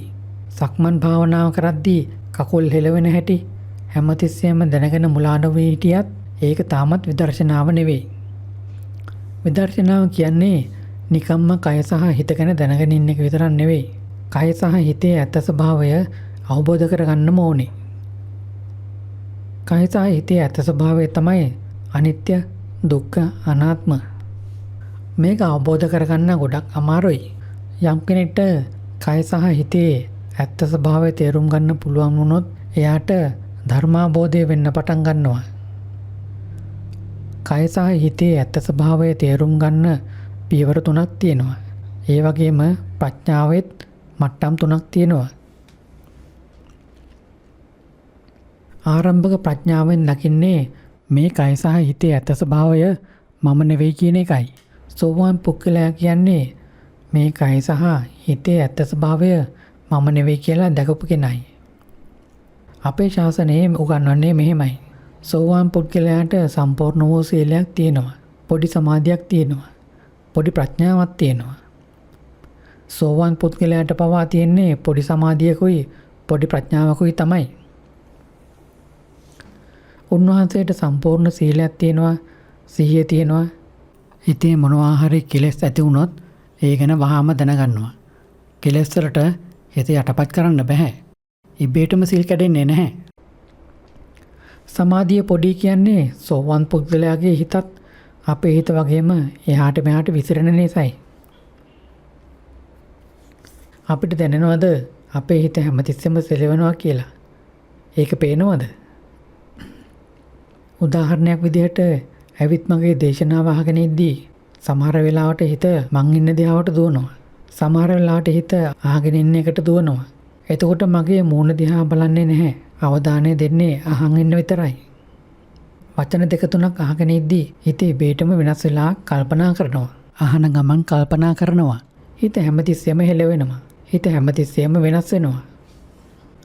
සක්මන් භාවනාව කරද්දී කකුල් හෙලවෙන හැටි හැමතිස්සෙම දැනගෙන මුලා නොවී හිටියත් ඒක තාමත් විදර්ශනාව නෙවෙයි. විදර්ශනාව කියන්නේ නිකම්ම කය සහ හිත ගැන දැනගෙන ඉන්න එක විතරක් නෙවෙයි. කය සහ හිතේ ඇත්ත ස්වභාවය අවබෝධ කරගන්නම ඕනේ. කය සහ හිතේ ඇත්ත ස්වභාවය තමයි අනිත්‍ය, දුක්ඛ, අනාත්ම. මේක අවබෝධ කරගන්න ගොඩක් අමාරුයි. යම් කෙනෙක්ට කය සහ හිතේ ඇත්ත ස්වභාවය තේරුම් ගන්න පුළුවන් වුණොත් එයාට ධර්මාබෝධය වෙන්න පටන් ගන්නවා. කය සහ හිතේ ඇත්ත ස්වභාවය තේරුම් ගන්න පියවර 3ක් තියෙනවා. ඒ වගේම ප්‍රඥාවෙත් මට්ටම් 3ක් තියෙනවා. ආරම්භක ප්‍රඥාවෙන් දකින්නේ මේ කය සහ හිතේ ඇත්ත ස්වභාවය මම නෙවෙයි කියන එකයි. සෝවාන් පුද්ගලයා කියන්නේ මේ කය සහ හිතේ ඇත්ත ස්වභාවය මම නෙවෙයි කියලා දැකපු කෙනයි. අපේ ශාසනයේ උගන්වන්නේ මෙහෙමයි. සෝවාන් පුද්ගලයාට සම්පූර්ණ වූ සීලයක් තියෙනවා. පොඩි සමාධියක් තියෙනවා. පොඩි ප්‍රඥාවක් තියෙනවා. සෝවාන් පුද්ගලයාට පවා තියෙන්නේ පොඩි සමාධියකුයි පොඩි ප්‍රඥාවකුයි තමයි. උන්වහන්සේට සම්පූර්ණ සීලයක් තියෙනවා, සිහිය තියෙනවා. හිතේ මොනවා හරි කෙලෙස් ඇති වුණොත් ඒ ගැන වහාම දැනගන්නවා. කෙලෙස් වලට හිත යටපත් කරන්න බෑ. ඉබේටම සීල් කැඩෙන්නේ නැහැ. සමාධිය පොඩි කියන්නේ සෝවාන් පුද්ගලයාගේ හිතත් අපේ හිත වගේම එහාට මෙහාට විසිරෙන නිසායි. අපිට දැනෙනවද අපේ හිත හැමතිස්සෙම සෙලවෙනවා කියලා? ඒක පේනවද? උදාහරණයක් විදිහට ඇවිත් මගේ දේශනාව අහගෙන ඉද්දී සමහර වෙලාවට හිත මං ඉන්න දිහාවට දුවනවා. සමහර වෙලාවට හිත අහගෙන ඉන්න එකට දුවනවා. එතකොට මගේ මූණ දිහා බලන්නේ නැහැ. අවධානය දෙන්නේ අහන් ඉන්න විතරයි. වචන දෙක තුනක් අහගෙන ඉද්දී හිතේ බේටම වෙනස් වෙලා කල්පනා කරනවා. අහන ගමන් කල්පනා කරනවා. හිත හැමතිස්සෙම හෙලවෙනවා. හිත හැමතිස්සෙම වෙනස් වෙනවා.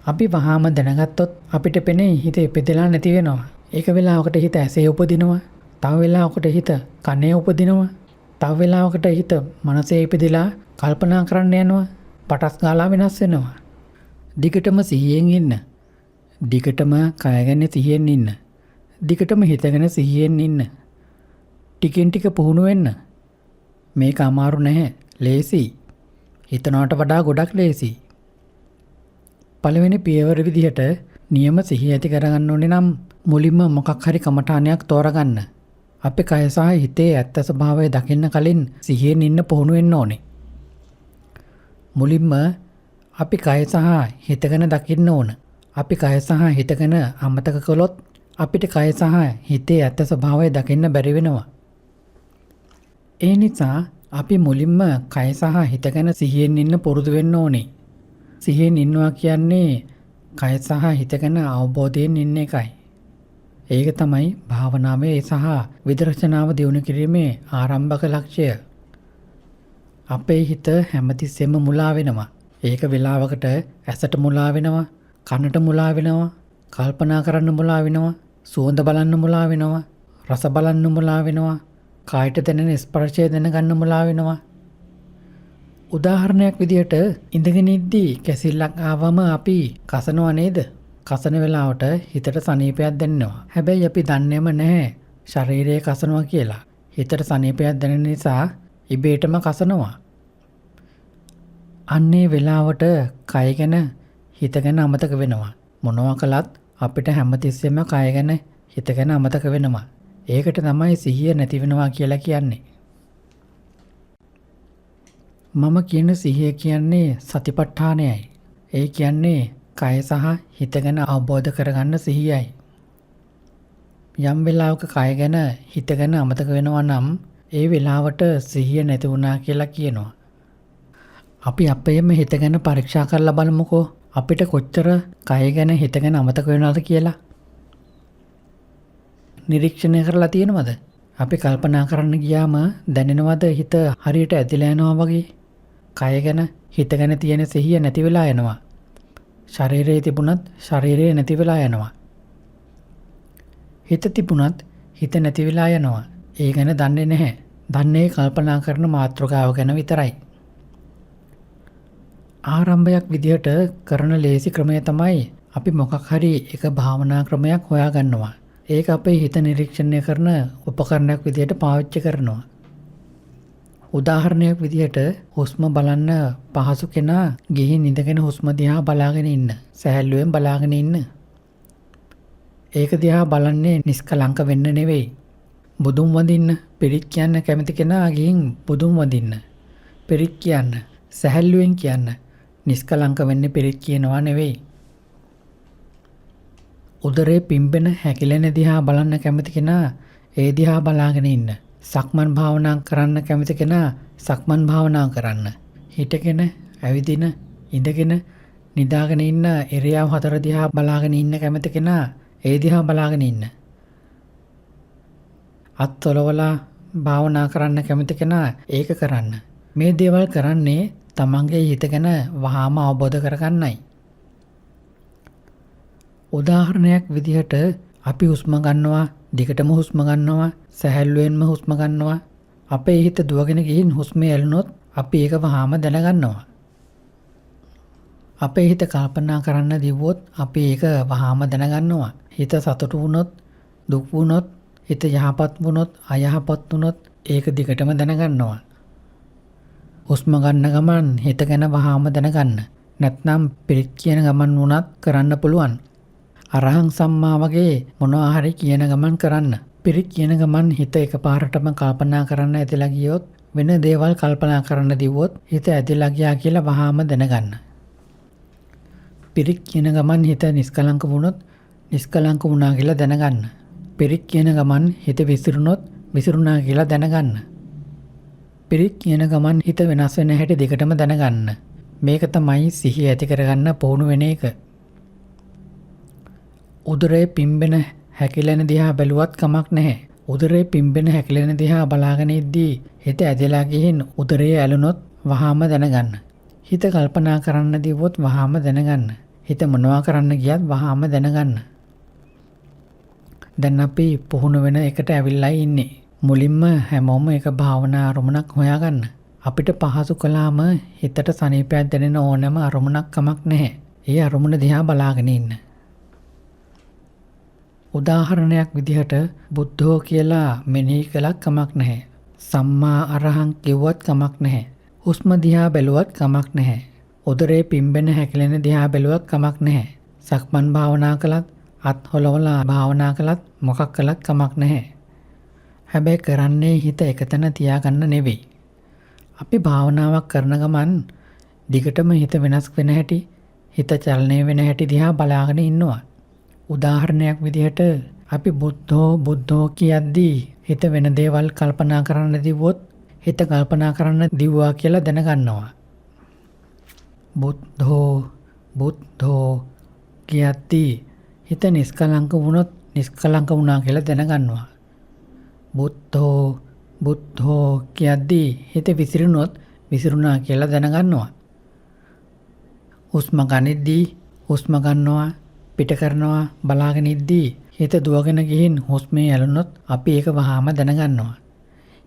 අපි වහාම දැනගත්තොත් අපිට පෙනේ හිත ඉපදෙලා නැති වෙනවා. ඒක වෙලාවකට හිත ඇසේ උපදිනවා. තව වෙලාවකට හිත කනේ උපදිනවා. තව වෙලාවකට හිත මනසේ ඉපදෙලා කල්පනා කරන්න යනවා. පටස් ගාලා වෙනස් වෙනවා. දිගටම සිහියෙන් ඉන්න. දිගටම කය ගැන සිහියෙන් ඉන්න. දිගටම හිත ගැන සිහියෙන් ඉන්න. ටිකෙන් ටික පුහුණු වෙන්න. මේක අමාරු නැහැ. ලේසි. හිතනවට වඩා ගොඩක් ලේසි. පළවෙනි පියවර විදිහට නියම සිහිය ඇති කරගන්න ඕනේ නම් මුලින්ම මොකක් හරි කමඨානයක් තෝරගන්න. අපේ කය සහ හිතේ ඇත්ත ස්වභාවය දකින්න කලින් සිහියෙන් ඉන්න පුහුණු වෙන්න ඕනේ. මුලින්ම අපි කය සහ හිත ගැන දකින්න ඕන. අපි කය සහ හිත ගැන අමතක කළොත් අපිට කය සහ හිතේ ඇත්ත ස්වභාවය දකින්න බැරි වෙනවා. ඒ නිසා අපි මුලින්ම කය සහ හිත ගැන සිහියෙන් ඉන්න පුරුදු වෙන්න ඕනේ. සිහියෙන් ඉන්නවා කියන්නේ කය සහ හිත ගැන අවබෝධයෙන් ඉන්න එකයි. ඒක තමයි භාවනාවේ සහ විදර්ශනාව දියුණු කිරීමේ ආරම්භක ලක්ෂ්‍යය. අපේ හිත හැමතිස්සෙම මුලා වෙනවා. ඒක වෙලාවකට ඇසට මුලා වෙනවා, කනට මුලා වෙනවා, කල්පනා කරන්න මුලා වෙනවා, සුවඳ බලන්න මුලා වෙනවා, රස බලන්න මුලා වෙනවා, කායට දැනෙන ස්පර්ශය දැනගන්න මුලා වෙනවා. උදාහරණයක් විදිහට ඉඳගෙන ඉද්දී කැසිල්ලක් ආවම අපි කසනවා නේද? කසන වෙලාවට හිතට සනීපයක් දැනෙනවා. හැබැයි අපි දන්නේම නැහැ ශරීරයේ කසනවා කියලා. හිතට සනීපයක් දැනෙන නිසා ඉබේටම කසනවා. අන්නේ වෙලාවට කය ගැන හිත ගැන අමතක වෙනවා. මොනවා කළත් අපිට හැමතිස්සෙම කය ගැන හිත ගැන අමතක වෙනවා. ඒකට තමයි සිහිය නැති වෙනවා කියලා කියන්නේ. මම කියන සිහිය කියන්නේ සතිපට්ඨානයයි. ඒ කියන්නේ කය සහ හිත ගැන අවබෝධ කරගන්න සිහියයි. යම් වෙලාවක කය ගැන හිත ගැන අමතක වෙනවා නම් ඒ වෙලාවට සිහිය නැති වුණා කියලා කියනවා. අපි අපේම හිත ගැන පරීක්ෂා කරලා බලමුකෝ. අපිට කොච්චර කය ගැන හිත ගැන අමතක වෙනවද කියලා. නිරීක්ෂණය කරලා තියෙනවද? අපි කල්පනා කරන්න ගියාම දැනෙනවද හිත හරියට ඇදිලා යනවා වගේ? කය ගැන හිත ගැන තියෙන සිහිය නැති වෙලා යනවා. ශරීරයේ තිබුණත් ශරීරය නැති වෙලා යනවා. හිත තිබුණත් හිත නැති වෙලා යනවා. ඒ ගැන දන්නේ නැහැ. දන්නේ කල්පනා කරන මාතෘකාව ගැන විතරයි. ආරම්භයක් විදිහට කරන ලේසි ක්‍රමය තමයි අපි මොකක් හරි එක භාවනා ක්‍රමයක් හොයාගන්නවා. ඒක අපේ හිත නිරීක්ෂණය කරන උපකරණයක් විදිහට පාවිච්චි කරනවා. උදාහරණයක් විදිහට හුස්ම බලන්න පහසු කෙනා ගිහින් ඉඳගෙන හුස්ම දිහා බලාගෙන ඉන්න. සැහැල්ලුවෙන් බලාගෙන ඉන්න. ඒක දිහා බලන්නේ නිස්කලංක වෙන්න නෙවෙයි. බුදුන් වඳින්න පිරිත් කියන්න කැමති කෙනා ගිහින් බුදුන් වඳින්න. පිරිත් කියන්න සැහැල්ලුවෙන් කියන්න. නිස්කලංක වෙන්න පිරිත් කියනවා නෙවෙයි. උදරේ පිම්බෙන හැකිලෙන දිහා බලන්න කැමති කෙනා ඒ දිහා බලාගෙන ඉන්න. සක්මන් භාවනා කරන්න කැමති කෙනා සක්මන් භාවනා කරන්න. හිටගෙන, ඇවිදින, ඉඳගෙන, නිදාගෙන ඉන්න ඉරියව් හතර දිහා බලාගෙන ඉන්න කැමති කෙනා ඒ දිහා බලාගෙන ඉන්න. අත්වලවලා භාවනා කරන්න කැමති කෙනා ඒක කරන්න. මේ දේවල් කරන්නේ තමන්ගේ හිත ගැන වහාම අවබෝධ කරගන්නයි. උදාහරණයක් විදිහට අපි හුස්ම ගන්නවා, දිගටම හුස්ම ගන්නවා, සැහැල්ලුවෙන්ම හුස්ම ගන්නවා. අපේ හිත දුවගෙන ගිහින් හුස්ම ඇලුනොත් අපි ඒක වහාම දැනගන්නවා. අපේ හිත කල්පනා කරන්න දිව්වොත් අපි ඒක වහාම දැනගන්නවා. හිත සතුටු වුණොත්, දුක් වුණොත්, හිත යහපත් වුණොත්, අයහපත් වුණොත් ඒක දිගටම දැනගන්නවා. හුස්ම ගන්න ගමන් හිත ගැන වහාම දැනගන්න. නැත්නම් පිරිත් කියන ගමන් වුණත් කරන්න පුළුවන්. අරහං සම්මා වගේ මොනවා හරි කියන ගමන් කරන්න. පිරිත් කියන ගමන් හිත එකපාරටම කල්පනා කරන්න ඇදලා ගියොත්, වෙන දේවල් කල්පනා කරන්න දිව්වොත් හිත ඇදලා ගියා කියලා වහාම දැනගන්න. පිරිත් කියන ගමන් හිත නිස්කලංක වුණොත් නිස්කලංක වුණා කියලා දැනගන්න. පිරිත් කියන ගමන් හිත විසිරුණොත් විසිරුණා කියලා දැනගන්න. පිරිත් කියන ගමන් හිත වෙනස් වෙන හැටි දෙකටම දැනගන්න. මේක තමයි සිහිය ඇති කරගන්න පුහුණු වෙන එක. උදරේ පිම්බෙන හැකිලෙන දිහා බැලුවත් කමක් නැහැ. උදරේ පිම්බෙන හැකිලෙන දිහා බලාගෙන ඉද්දී හිත ඇදලා ගිහින් උදරයේ ඇලුනොත් වහාම දැනගන්න. හිත කල්පනා කරන්න දිව්වොත් වහාම දැනගන්න. හිත මොනවා කරන්න ගියත් වහාම දැනගන්න. දැන් අපි පුහුණු වෙන එකට ඇවිල්ලා ඉන්නේ. මුලින්ම හැමෝම එක භාවනා අරමුණක් හොයාගන්න. අපිට පහසු කළාම හිතට සනීපයක් දැනෙන ඕනෑම අරමුණක් කමක් නැහැ. ඒ අරමුණ දිහා බලාගෙන ඉන්න. උදාහරණයක් විදිහට බුද්ධෝ කියලා මෙනෙහි කළත් කමක් නැහැ. සම්මා අරහං කිව්වත් කමක් නැහැ. හුස්ම දිහා බැලුවත් කමක් නැහැ. උදරේ පිම්බෙන හැකිලෙන දිහා බැලුවත් කමක් නැහැ. සක්මන් භාවනා කළත්, අත් හොලවලා භාවනා කළත්, මොකක් කළත් කමක් නැහැ. හැබැයි කරන්නේ හිත එකතැන තියාගන්න නෙවෙයි. අපි භාවනාවක් කරන ගමන් දිගටම හිත වෙනස් වෙන හැටි, හිත චලනය වෙන හැටි දිහා බලාගෙන ඉන්නවා. උදාහරණයක් විදිහට අපි බුද්ධෝ කියද්දී හිත වෙන දේවල් කල්පනා කරන්න දිව්වොත් හිත කල්පනා කරන්න දිව්වා කියලා දැනගන්නවා. බුද්ධෝ කියද්දී හිත නිස්කලංක වුණොත් නිස්කලංක වුණා කියලා දැනගන්නවා. බුද්ධෝ කියද්දී හිත විසිරුණොත් විසිරුණා කියලා දැනගන්නවා. හුස්ම ගනිද්දී හුස්ම ගන්නවා, පිට කරනවා බලාගෙන ඉද්දී හිත දුවගෙන ගිහින් හුස්මේ ඇලුනොත් අපි ඒක වහාම දැනගන්නවා.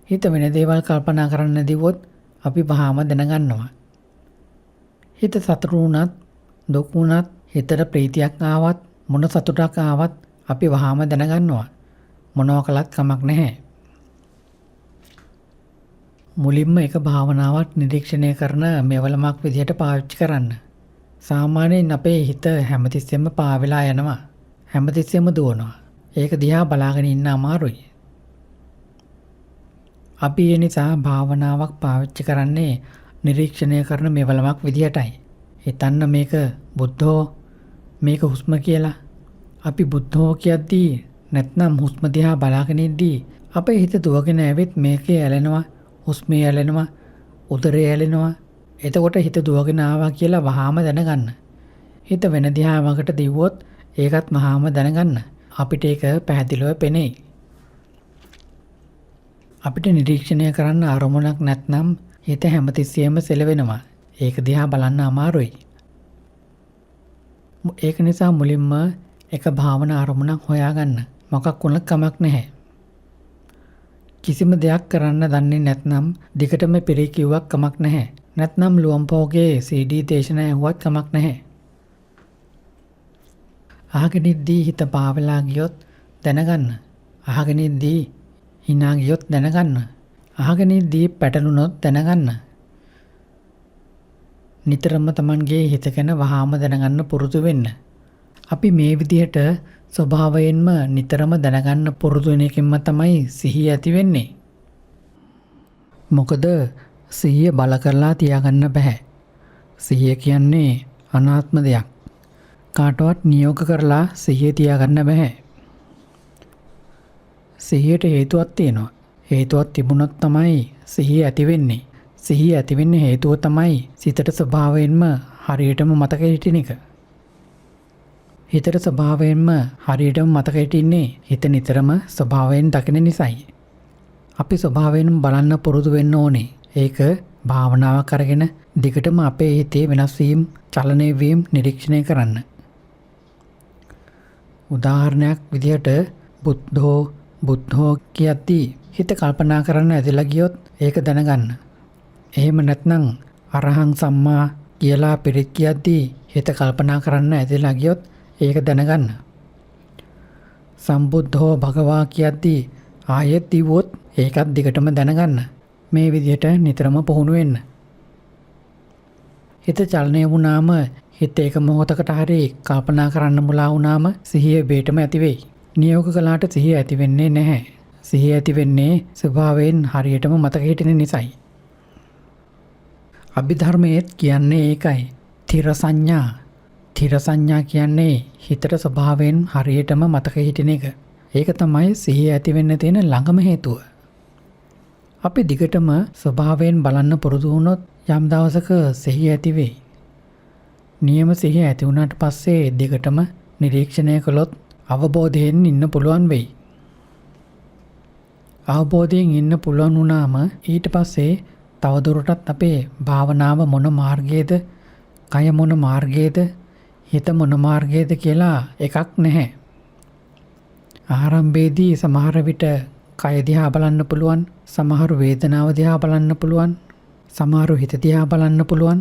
හිත වෙන දේවල් කල්පනා කරන්න දිව්වොත් අපි වහාම දැනගන්නවා. හිත සතුටු වුණත්, දුක් වුණත්, හිතට ප්‍රීතියක් ආවත්, මොන සතුටක් ආවත් අපි වහාම දැනගන්නවා. මොනවා කළත් කමක් නැහැ. මුලින්ම එක භාවනාවක් නිරීක්ෂණය කරන මෙවලමක් විදිහට පාවිච්චි කරන්න. සාමාන්‍යයෙන් අපේ හිත හැමතිස්සෙම පාවෙලා යනවා. හැමතිස්සෙම දුවනවා. ඒක දිහා බලාගෙන ඉන්න අමාරුයි. අපි ඒ නිසා භාවනාවක් පාවිච්චි කරන්නේ නිරීක්ෂණය කරන මෙවලමක් විදිහටයි. හිතන්න මේක බුද්ධෝ මේක හුස්ම කියලා. අපි බුද්ධෝ කියද්දී නැත්නම් හුස්ම දිහා බලාගෙන ඉද්දී අපේ හිත දුවගෙන ඇවිත් මේකේ ඇලෙනවා, හුස්මේ ඇලෙනවා, උදරේ ඇලෙනවා. එතකොට හිත දුවගෙන ආවා කියලා වහාම දැනගන්න. හිත වෙන දිහාවකට දිව්වොත් ඒකත් වහාම දැනගන්න. අපිට ඒක පැහැදිලිව පෙනෙයි. අපිට නිරීක්ෂණය කරන්න අරමුණක් නැත්නම් හිත හැමතිස්සෙම සෙලවෙනවා. ඒක දිහා බලන්න අමාරුයි. ඒක නිසා මුලින්ම එක භාවනා අරමුණක් හොයාගන්න. මොකක් වුණත් කමක් නැහැ. කිසිම දෙයක් කරන්න දන්නේ නැත්නම් දිගටම පිරී කිව්වක් කමක් නැහැ. නැත්නම් ලුවන්පෝගේ CD දේශනා ඇහුවත් කමක් නැහැ. අහගෙන ඉද්දී හිත පාවෙලා ගියොත් දැනගන්න. අහගෙන ඉද්දී hina ගියොත් දැනගන්න. අහගෙන ඉද්දී පැටලුනොත් දැනගන්න. නිතරම Tamanගේ හිත ගැන වහාම දැනගන්න පුරුදු වෙන්න. අපි මේ විදිහට ස්වභාවයෙන්ම නිතරම දැනගන්න පුරුදු වෙන එකෙන්ම තමයි සිහිය ඇති වෙන්නේ. මොකද සිහිය බල කරලා තියාගන්න බෑ. සිහිය කියන්නේ අනාත්ම දෙයක්. කාටවත් නියෝග කරලා සිහිය තියාගන්න බෑ. සිහියට හේතුවක් තියෙනවා. හේතුවක් තිබුණොත් තමයි සිහිය ඇති වෙන්නේ. සිහිය ඇති වෙන්න හේතුව තමයි සිතට ස්වභාවයෙන්ම හරියටම මතක හිටින එක. හිතට ස්වභාවයෙන්ම හරියටම මතක හිටින්නේ හිත නිතරම ස්වභාවයෙන් දකින නිසායි. අපි ස්වභාවයෙන්ම බලන්න පුරුදු වෙන්න ඕනේ. ඒක භාවනාවක් අරගෙන දිගටම අපේ හිතේ වෙනස් වීම, චලනය වීම නිරීක්ෂණය කරන්න. උදාහරණයක් විදිහට බුද්ධෝ කියද්දී හිත කල්පනා කරන්න ඇදලා ගියොත් ඒක දැනගන්න. එහෙම නැත්නම් අරහං සම්මා කියලා පිරිත් කියද්දී හිත කල්පනා කරන්න ඇදලා ගියොත් ඒක දැනගන්න. සම්බුද්ධෝ භගවා කියද්දී ආයෙත් දිවුවොත් ඒකත් දිගටම දැනගන්න. මේ විදිහට නිතරම පුහුණු වෙන්න. හිත චලනය වුණාම හිත එක මොහොතකට හරි කල්පනා කරන්න මුලා වුණාම සිහිය බේටම ඇති වෙයි. නියෝග කළාට සිහිය ඇති වෙන්නේ නැහැ. සිහිය ඇති වෙන්නේ ස්වභාවයෙන් හරියටම මතක හිටින නිසායි. අභිධර්මයේත් කියන්නේ ඒකයි. තිර සංඥා කියන්නේ හිතට ස්වභාවයෙන් හරියටම මතක හිටින එක. ඒක තමයි සිහිය ඇති වෙන්න තියෙන ළඟම හේතුව. අපි දිගටම ස්වභාවයෙන් බලන්න පුරුදු වුණොත් යම් දවසක සිහිය ඇති වෙයි. නියම සිහිය ඇති වුණාට පස්සේ දිගටම නිරීක්ෂණය කළොත් අවබෝධයෙන් ඉන්න පුළුවන් වෙයි. අවබෝධයෙන් ඉන්න පුළුවන් වුණාම ඊට පස්සේ තවදුරටත් අපේ භාවනාව මොන මාර්ගයේද, කය මොන මාර්ගයේද, හිත මොන මාර්ගයේද කියලා එකක් නැහැ. ආරම්භයේදී සමහර විට කය දිහා බලන්න පුළුවන්, සමහර වේදනාව දිහා බලන්න පුළුවන්, සමහර හිත දිහා බලන්න පුළුවන්.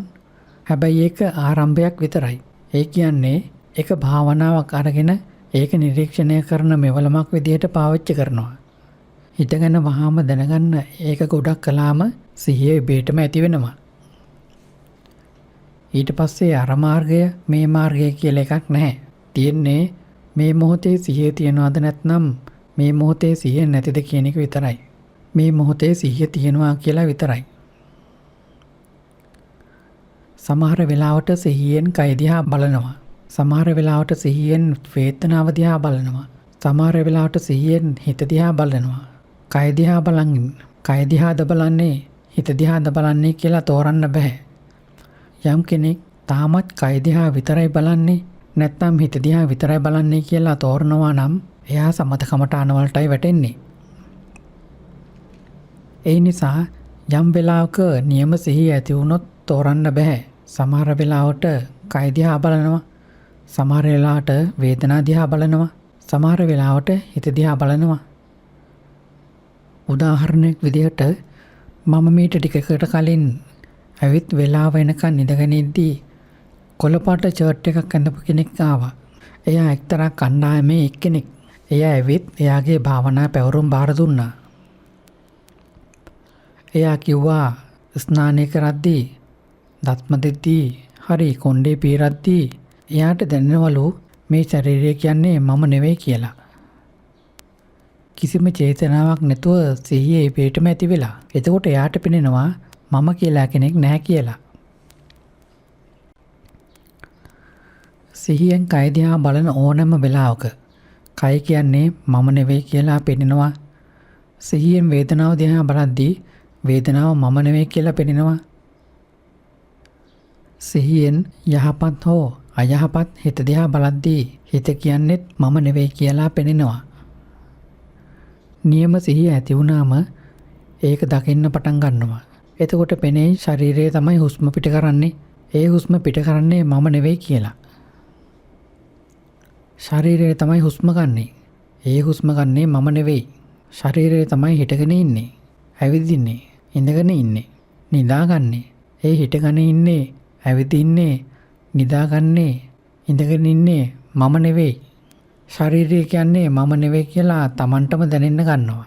හැබැයි ඒක ආරම්භයක් විතරයි. ඒ කියන්නේ එක භාවනාවක් අරගෙන ඒක නිරීක්ෂණය කරන මෙවලමක් විදිහට පාවිච්චි කරනවා. හිත ගැන වහාම දැනගන්න ඒක ගොඩක් කළාම සිහිය බේටම ඇති වෙනවා. ඊට පස්සේ අර මාර්ගය මේ මාර්ගය කියලා එකක් නැහැ. තියෙන්නේ මේ මොහොතේ සිහිය තියනවාද නැත්නම් මේ මොහොතේ සිහිය නැතිද කියන එක විතරයි. මේ මොහොතේ සිහිය තියනවා කියලා විතරයි. සමහර වෙලාවට සිහියෙන් කය දිහා බලනවා. සමහර වෙලාවට සිහියෙන් වේදනාව දිහා බලනවා. සමහර වෙලාවට සිහියෙන් හිත දිහා බලනවා. කය දිහා බලන් කය දිහාද බලන්නේ හිත දිහාද බලන්නේ කියලා තෝරන්න බෑ. යම් කෙනෙක් තාමත් කය දිහා විතරයි බලන්නේ නැත්නම් හිත දිහා විතරයි බලන්නේ කියලා තෝරනවා නම් එයා සමත කමඨාන වලටයි වැටෙන්නේ. ඒ නිසා යම් වෙලාවක නියම සිහිය ඇති වුණොත් තෝරන්න බෑ. සමහර වෙලාවට කය දිහා බලනවා, සමහර වෙලාවට වේදනා දිහා බලනවා, සමහර වෙලාවට හිත දිහා බලනවා. උදාහරණයක් විදිහට මම මීට ටිකකට කලින් ඇවිත් වෙලාව වෙනකන් ඉඳගෙන ඉද්දී කොළපාට ෂර්ට් එකක් අඳපු කෙනෙක් ආවා. එයා එක්තරා කණ්ඩායමේ එක්කෙනෙක්. එයා ඇවිත් එයාගේ භාවනා පැවරුම් බාර දුන්නා. එයා කිව්වා ස්නානය කරද්දී, දත්ම දෙද්දී, හරි කොණ්ඩේ පීරද්දී එයාට දැනෙනවලු මේ ශරීරය කියන්නේ මම නෙවෙයි කියලා. කිසිම චේතනාවක් නැතුව සිහියේ පිටම ඇති වෙලා. එතකොට එයාට පෙනෙනවා මම කියලා කෙනෙක් නැහැ කියලා. සිහියෙන් කය දිහා බලන ඕනෑම වෙලාවක කය කියන්නේ මම නෙවෙයි කියලා පෙනෙනවා. සිහියෙන් වේදනාව දිහා බලද්දී වේදනාව මම නෙවෙයි කියලා පෙනෙනවා. සිහියෙන් යහපත් හෝ අයහපත් හිත දිහා බලද්දී හිත කියන්නේත් මම නෙවෙයි කියලා පෙනෙනවා. නියම සිහිය ඇති වුණාම ඒක දකින්න පටන් ගන්නවා. එතකොට පෙනේ ශරීරය තමයි හුස්ම පිට කරන්නේ. ඒ හුස්ම පිට කරන්නේ මම නෙවෙයි කියලා. ශරීරය තමයි හුස්ම ගන්නෙ. ඒ හුස්ම ගන්නේ මම නෙවෙයි. ශරීරය තමයි හිටගෙන ඉන්නේ. ඇවිදින්නේ. ඉඳගෙන ඉන්නේ. නිදාගන්නේ. ඒ හිටගෙන ඉන්නේ, ඇවිදින්නේ, නිදාගන්නේ, ඉඳගෙන ඉන්නේ මම නෙවෙයි. ශරීරය කියන්නේ මම නෙවෙයි කියලා Tamanටම දැනෙන්න ගන්නවා.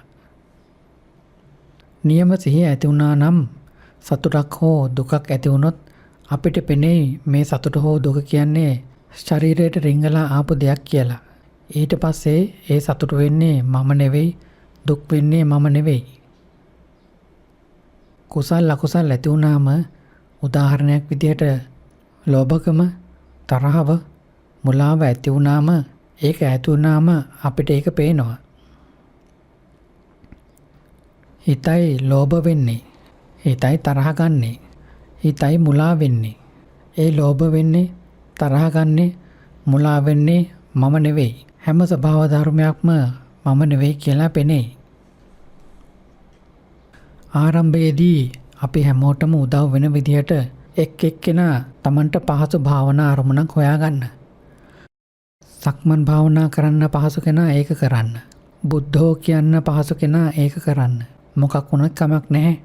නියම සිහිය ඇති වුණා නම් සතුටක් හෝ දුකක් ඇති වුණොත් අපිට පෙනේ මේ සතුට හෝ දුක කියන්නේ ශරීරයට රිංගලා ආපු දෙයක් කියලා. ඊට පස්සේ ඒ සතුට වෙන්නේ මම නෙවෙයි, දුක් වෙන්නේ මම නෙවෙයි. කුසල් අකුසල් ඇති වුණාම උදාහරණයක් විදිහට ලෝභකම, තරහව, මුලාව ඇති වුණාම ඒක ඇති වුණාම අපිට ඒක පේනවා. හිතයි ලෝභ වෙන්නේ, හිතයි තරහ ගන්නේ, හිතයි මුලා වෙන්නේ. ඒ ලෝභ වෙන්නේ, තරහ ගන්නේ, මුලා වෙන්නේ මම නෙවෙයි. හැම ස්වභාව ධර්මයක්ම මම නෙවෙයි කියලා පෙනේ. ආරම්භයේදී අපි හැමෝටම උදව් වෙන විදිහට එක් එක්කෙනා Tamanට පහසු භාවනා අරමුණක් හොයාගන්න. සක්මන් භාවනා කරන්න පහසු කෙනා ඒක කරන්න. බුද්ධෝ කියන්න පහසු කෙනා ඒක කරන්න. මොකක් වුණත් කමක් නැහැ.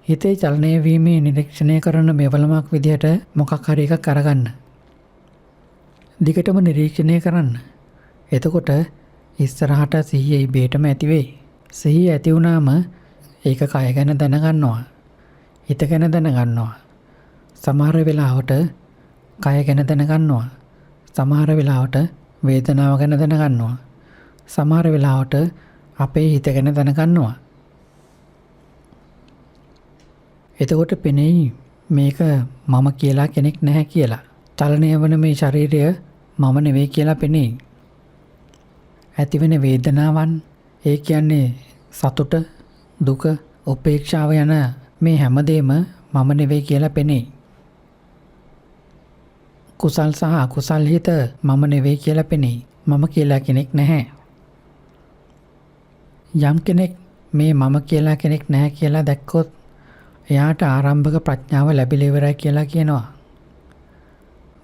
හිතේ චලනය වීමේ නිරීක්ෂණය කරන මෙවලමක් විදිහට මොකක් හරි එකක් අරගන්න. දිගටම නිරීක්ෂණය කරන්න. එතකොට ඉස්සරහට සිහිය ඉබේටම ඇති වෙයි. සිහිය ඇති වුණාම ඒක කය ගැන දැනගන්නවා. හිත ගැන දැනගන්නවා. සමහර වෙලාවට කය ගැන දැනගන්නවා. සමහර වෙලාවට වේදනාව ගැන දැනගන්නවා. සමහර වෙලාවට අපේ හිත ගැන දැනගන්නවා. එතකොට පෙනෙයි මේක මම කියලා කෙනෙක් නැහැ කියලා. චලනය වන මේ ශරීරය මම නෙවෙයි කියලා පෙනෙයි. ඇතිවෙන වේදනාවන්, ඒ කියන්නේ සතුට, දුක, උපේක්ෂාව යන මේ හැමදේම මම නෙවෙයි කියලා පෙනෙයි. කුසල් සහ අකුසල් හිත මම නෙවෙයි කියලා පෙනෙයි. මම කියලා කෙනෙක් නැහැ. යම් කෙනෙක් මේ මම කියලා කෙනෙක් නැහැ කියලා දැක්කොත් එයාට ආරම්භක ප්‍රඥාව ලැබිලා ඉවරයි කියලා කියනවා.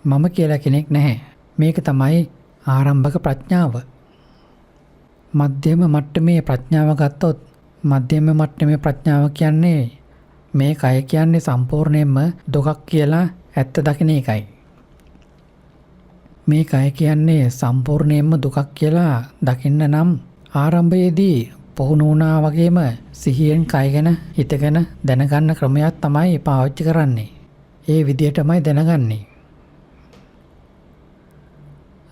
මම කියලා කෙනෙක් නැහැ. මේක තමයි ආරම්භක ප්‍රඥාව. මධ්‍යම මට්ටමේ ප්‍රඥාව ගත්තොත් මධ්‍යම මට්ටමේ ප්‍රඥාව කියන්නේ මේ කය කියන්නේ සම්පූර්ණයෙන්ම දුකක් කියලා ඇත්ත දකින එකයි. මේ කය කියන්නේ සම්පූර්ණයෙන්ම දුකක් කියලා දකින්න නම් ආරම්භයේදී පුහුණු වුණා වගේම සිහියෙන් කය ගැන, හිත ගැන දැනගන්න ක්‍රමයක් තමයි පාවිච්චි කරන්නේ. ඒ විදිහටමයි දැනගන්නේ.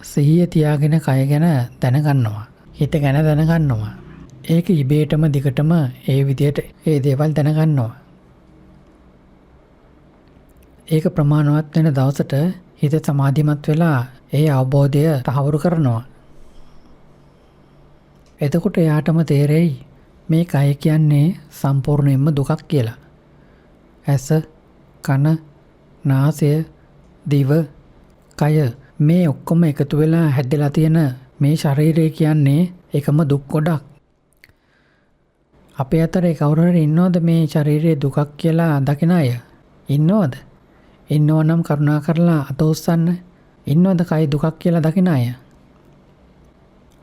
සිහිය තියාගෙන කය ගැන දැනගන්නවා. හිත ගැන දැනගන්නවා. ඒක ඉබේටම දිගටම ඒ විදිහට ඒ දේවල් දැනගන්නවා. ඒක ප්‍රමාණවත් වෙන දවසට හිත සමාධිමත් වෙලා ඒ අවබෝධය තහවුරු කරනවා. එතකොට එයාටම තේරෙයි මේ කය කියන්නේ සම්පූර්ණයෙන්ම දුකක් කියලා. ඇස, කන, නාසය, දිව, කය මේ ඔක්කොම එකතු වෙලා හැදලා තියෙන මේ ශරීරය කියන්නේ එකම දුක් ගොඩක්. අපේ අතරේ කවුරු හරි ඉන්නවද මේ ශරීරයේ දුකක් කියලා දකින අය? ඉන්නවද? ඉන්නවනම් කරුණා කරලා අත උස්සන්න. ඉන්නවද කයි දුකක් කියලා දකින අය?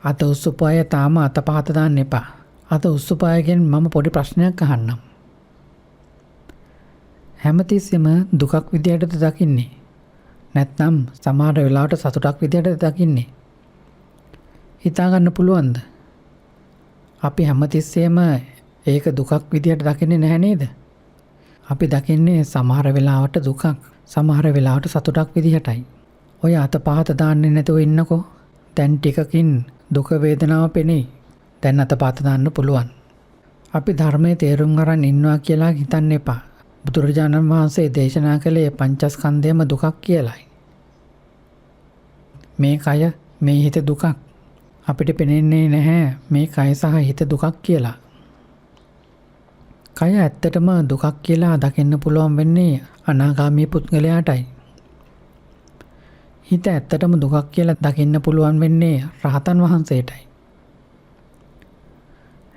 අත උස්සපු අය තාම අත පහත දාන්න එපා. අත උස්සපු අයගෙන් මම පොඩි ප්‍රශ්නයක් අහන්නම්. හැමතිස්සෙම දුකක් විදියටද දකින්නේ? නැත්නම් සමහර වෙලාවට සතුටක් විදියටද දකින්නේ? හිතා ගන්න පුළුවන්ද? අපි හැමතිස්සෙම ඒක දුකක් විදියට දකින්නේ නැහැ නේද? අපි දකින්නේ සමහර වෙලාවට දුකක්, සමහර වෙලාවට සතුටක් විදිහටයි. ඔය අත පහත දාන්නේ නැතුව ඉන්නකෝ. දැන් ටිකකින් දුක වේදනාව පෙනේ. දැන් අත පහත දාන්න පුළුවන්. අපි ධර්මයේ තේරුම් අරන් ඉන්නවා කියලා හිතන්න එපා. බුදුරජාණන් වහන්සේ දේශනා කළේ පංචස්කන්ධයම දුකක් කියලයි. මේ කය මේ හිත දුකක්. අපිට පෙනෙන්නේ නැහැ මේ කය සහ හිත දුකක් කියලා. කය ඇත්තටම දුකක් කියලා දකින්න පුළුවන් වෙන්නේ අනාගාමී පුද්ගලයාටයි. හිත ඇත්තටම දුකක් කියලා දකින්න පුළුවන් වෙන්නේ රහතන් වහන්සේටයි.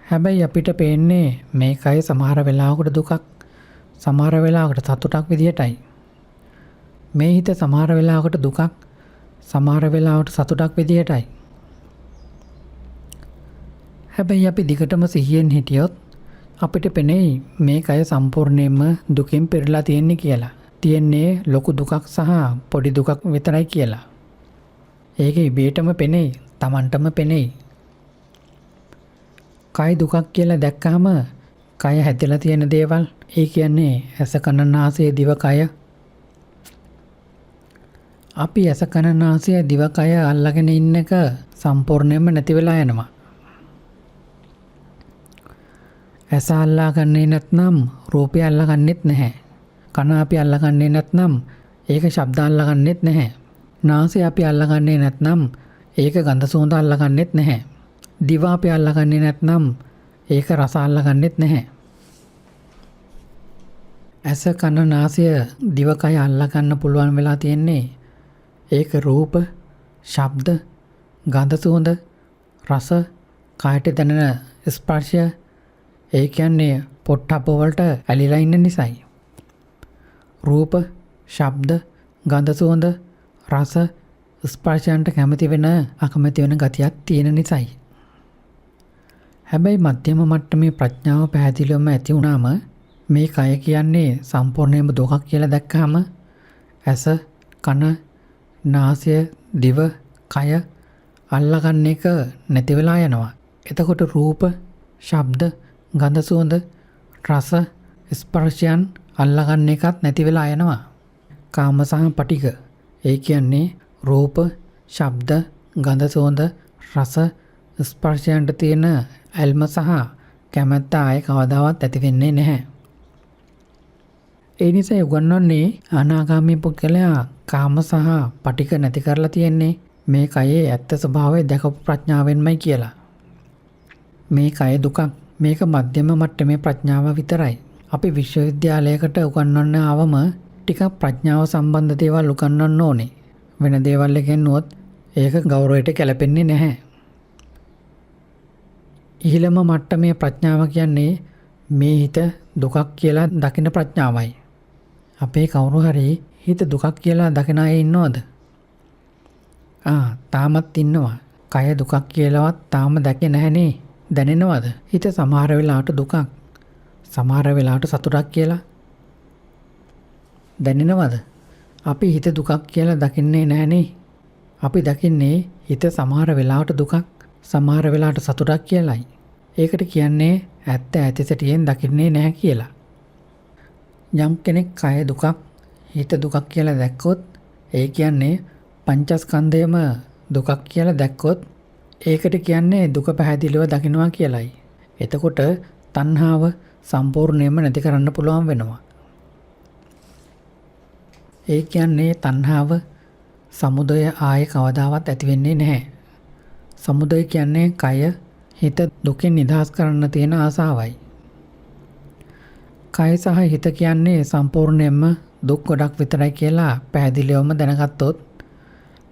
හැබැයි අපිට පේන්නේ මේ කය සමහර වෙලාවකට දුකක්, සමහර වෙලාවකට සතුටක් විදියටයි. මේ හිත සමහර වෙලාවකට දුකක්, සමහර වෙලාවට සතුටක් විදියටයි. හැබැයි අපි දිගටම සිහියෙන් හිටියොත් අපිට පෙනෙයි මේ කය සම්පූර්ණයෙන්ම දුකින් පෙරලා තියෙන්නේ කියලා. තියෙන්නේ ලොකු දුකක් සහ පොඩි දුකක් විතරයි කියලා. ඒක ඉබේටම පෙනෙයි, Tamanටම පෙනෙයි. කය දුකක් කියලා දැක්කහම කය හැදලා තියෙන දේවල්, ඒ කියන්නේ ඇස කන නාසය දිව කය. අපි ඇස කන නාසය දිව කය අල්ලගෙන ඉන්න එක සම්පූර්ණයෙන්ම නැති වෙලා යනවා. ඇස අල්ලාගන්නේ නැත්නම් රූපය අල්ලාගන්නෙත් නැහැ. කන අපි අල්ලාගන්නේ නැත්නම් ඒක ශබ්ද අල්ලාගන්නෙත් නැහැ. නාසය අපි අල්ලාගන්නේ නැත්නම් ඒක ගඳ සුවඳ අල්ලාගන්නෙත් නැහැ. දිව අපි අල්ලාගන්නේ නැත්නම් ඒක රස අල්ලාගන්නෙත් නැහැ. ඇස කන නාසය දිව කය අල්ලාගන්න පුළුවන් වෙලා තියෙන්නේ ඒක රූප, ශබ්ද, ගඳ සුවඳ, රස, කායට දැනෙන ස්පර්ශය, ඒ කියන්නේ පොට්ටබ්බ වලට ඇලිලා ඉන්න නිසායි. රූප, ශබ්ද, ගඳ සුවඳ, රස, ස්පර්ශයන්ට කැමති වෙන අකමැති වෙන ගතියක් තියෙන නිසායි. හැබැයි මධ්‍යම මට්ටමේ ප්‍රඥාව පැහැදිලිවම ඇති වුණාම මේ කය කියන්නේ සම්පූර්ණයෙන්ම දුකක් කියලා දැක්කහම ඇස, කන, නාසය, දිව, කය අල්ලගන්න එක නැති වෙලා යනවා. එතකොට රූප, ශබ්ද, ගඳ සුවඳ, රස, ස්පර්ශයන් අල්ලගන්න එකත් නැති වෙලා යනවා. කාම සහ පටිඝ, ඒ කියන්නේ රූප, ශබ්ද, ගඳ සුවඳ, රස, ස්පර්ශයන්ට තියෙන ඇල්ම සහ කැමැත්ත ආයේ කවදාවත් ඇති වෙන්නේ නැහැ. ඒ නිසා උගන්වන්නේ අනාගාමී පුද්ගලයා කාම සහ පටිඝ නැති කරලා තියෙන්නේ මේ කයේ ඇත්ත ස්වභාවය දැකපු ප්‍රඥාවෙන්මයි කියලා. මේ කය දුකක්. මේක මධ්‍යම මට්ටමේ ප්‍රඥාව විතරයි. අපි විශ්වවිද්‍යාලයකට උගන්වන්න ආවම ටිකක් ප්‍රඥාව සම්බන්ධ දේවල් උගන්වන්න ඕනේ. වෙන දේවල් එකෙන්නුවොත් ඒක ගෞරවයට ගැලපෙන්නේ නැහැ. ඉහළම මට්ටමේ ප්‍රඥාව කියන්නේ මේ හිත දුකක් කියලා දකින ප්‍රඥාවයි. අපේ කවුරු හරි හිත දුකක් කියලා දකින අය ඉන්නවද? තාමත් ඉන්නවා. කය දුකක් කියලාවත් තාම දැකේ නැහනේ. දැනෙනවද? හිත සමහර වෙලාවට දුකක්, සමහර වෙලාවට සතුටක් කියලා දැනෙනවද? අපි හිත දුකක් කියලා දකින්නේ නැහනේ. අපි දකින්නේ හිත සමහර වෙලාවට දුකක්, සමහර වෙලාවට සතුටක් කියලායි. ඒකට කියන්නේ ඇත්ත ඇති සැටියෙන් දකින්නේ නැහැ කියලා. යම් කෙනෙක් කය දුකක්, හිත දුකක් කියලා දැක්කොත් ඒ කියන්නේ පංචස්කන්ධයම දුකක් කියලා දැක්කොත් ඒකට කියන්නේ දුක පැහැදිලිව දකින්නවා කියලයි. එතකොට තණ්හාව සම්පූර්ණයෙන්ම නැති කරන්න පුළුවන් වෙනවා. ඒ කියන්නේ තණ්හාව, සමුදය ආයේ කවදාවත් ඇති වෙන්නේ නැහැ. සමුදය කියන්නේ කය, හිත දුකෙන් නිදහස් කරන්න තියෙන ආසාවයි. කය සහ හිත කියන්නේ සම්පූර්ණයෙන්ම දුක් ගොඩක් විතරයි කියලා පැහැදිලිවම දැනගත්තොත්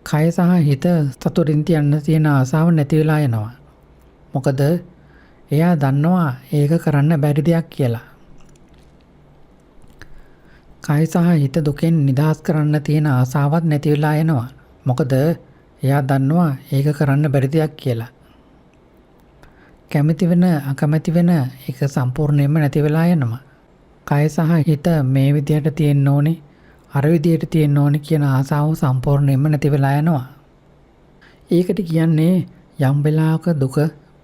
කය සහ හිත සතුටින් තියන්න තියෙන ආසාව නැති වෙලා යනවා. මොකද එයා දන්නවා ඒක කරන්න බැරි දෙයක් කියලා. කය සහ හිත දුකෙන් නිදහස් කරන්න තියෙන ආසාවත් නැති වෙලා යනවා. මොකද එයා දන්නවා ඒක කරන්න බැරි දෙයක් කියලා. කැමති වෙන අකමැති වෙන එක සම්පූර්ණයෙන්ම නැති වෙලා යනවා. කය සහ හිත මේ විදිහට තියෙන්න ඕනේ, අර විදිහට තියෙන්න ඕනේ කියන ආසාව සම්පූර්ණයෙන්ම නැති වෙලා යනවා. ඒකට කියන්නේ යම් වෙලාවක දුක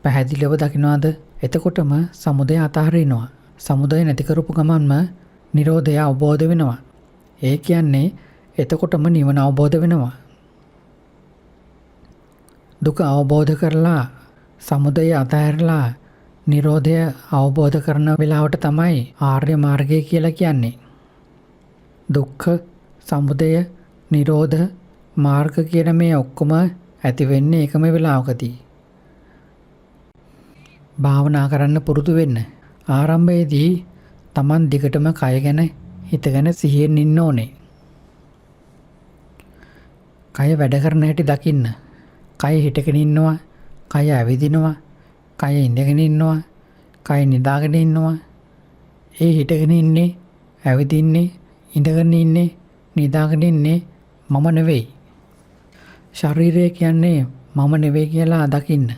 පැහැදිලිව දකින්නවද? එතකොටම සමුදය අතහරිනවා. සමුදය නැති කරපු ගමන්ම නිරෝධය අවබෝධ වෙනවා. ඒ කියන්නේ එතකොටම නිවන අවබෝධ වෙනවා. දුක අවබෝධ කරලා සමුදය අතහැරලා නිරෝධය අවබෝධ කරන වෙලාවට තමයි ආර්ය මාර්ගය කියලා කියන්නේ. දුක්ඛ, සමුදය, නිරෝධ මාර්ග කියන මේ ඔක්කොම ඇති වෙන්නේ එකම වෙලාවකදී. භාවනා කරන්න පුරුදු වෙන්න. ආරම්භයේදී Taman දිගටම කය ගැන හිතගෙන සිහියෙන් ඉන්න ඕනේ. කය වැඩ කරන හැටි දකින්න. කය හිටගෙන ඉන්නවා, කය ඇවිදිනවා, කය ඉඳගෙන ඉන්නවා, කය නිදාගෙන ඉන්නවා. ඒ හිටගෙන ඉන්නේ, ඇවිදින්නේ, ඉඳගෙන ඉන්නේ, නිදාගෙන ඉන්නේ මම නෙවෙයි. ශරීරය කියන්නේ මම නෙවෙයි කියලා දකින්න.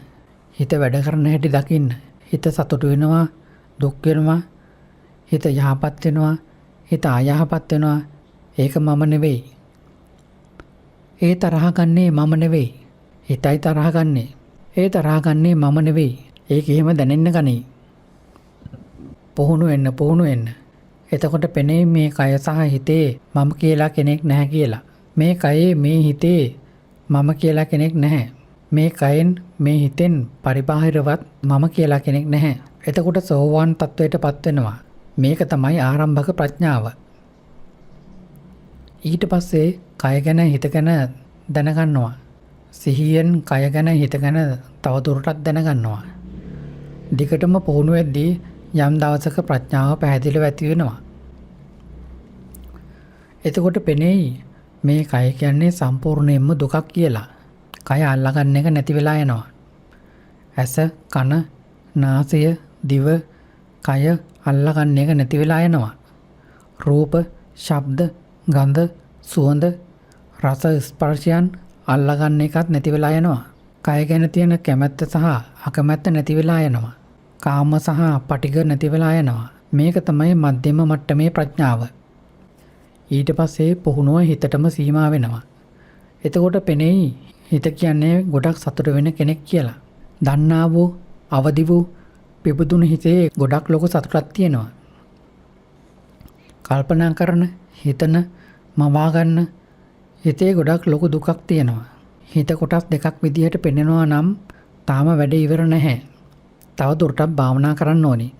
හිත වැඩ කරන හැටි දකින්න. හිත සතුටු වෙනවා, දුක් වෙනවා, හිත යහපත් වෙනවා, හිත අයහපත් වෙනවා. ඒක මම නෙවෙයි. ඒ තරහ ගන්නේ මම නෙවෙයි. හිතයි තරහ ගන්නේ. ඒ තරහ ගන්නේ මම නෙවෙයි. ඒක එහෙම දැනෙන්න ගනී. පුහුණු වෙන්න. එතකොට පෙනේ මේ කය සහ හිතේ මම කියලා කෙනෙක් නැහැ කියලා. මේ කයේ මේ හිතේ මම කියලා කෙනෙක් නැහැ. මේ කයෙන් මේ හිතෙන් පරිබාහිරවත් මම කියලා කෙනෙක් නැහැ. එතකොට සෝවාන් තත්වයටපත් වෙනවා. මේක තමයි ආරම්භක ප්‍රඥාව. ඊට පස්සේ කය ගැන හිත ගැන දැනගන්නවා. සිහියෙන් කය ගැන හිත ගැන තවදුරටත් දැනගන්නවා. දිගටම පුහුණු වෙද්දී යම් දවසක ප්‍රඥාව පැහැදිලිව ඇති වෙනවා. එතකොට පෙනෙයි මේ කය කියන්නේ සම්පූර්ණයෙන්ම දුකක් කියලා. කය අල්ලගන්න එක නැති වෙලා යනවා. ඇස, කන, නාසය, දිව, කය අල්ලගන්න එක නැති වෙලා යනවා. රූප, ශබ්ද, ගන්ධ, සුවඳ, රස, ස්පර්ශයන් අල්ලගන්න එකත් නැති වෙලා යනවා. කය ගැන තියෙන කැමැත්ත සහ අකමැත්ත නැති වෙලා යනවා. කාම සහ පටිඝ නැති වෙලා යනවා. මේක තමයි මධ්‍යම මට්ටමේ ප්‍රඥාව. ඊට පස්සේ පුහුණුව හිතටම සීමා වෙනවා. එතකොට පෙනෙයි හිත කියන්නේ ගොඩක් සතුට වෙන කෙනෙක් කියලා. දන්නා වූ, අවදි වූ, පිබුදුන හිතේ ගොඩක් ලොකු සතුටක් තියෙනවා. කල්පනා කරන, හිතන, මවා ගන්න හිතේ ගොඩක් ලොකු දුකක් තියෙනවා. හිත කොටස් දෙකක් විදිහට පෙනෙනවා නම් තාම වැඩ ඉවර නැහැ. තව දුරටත් භාවනා කරන්න ඕනේ.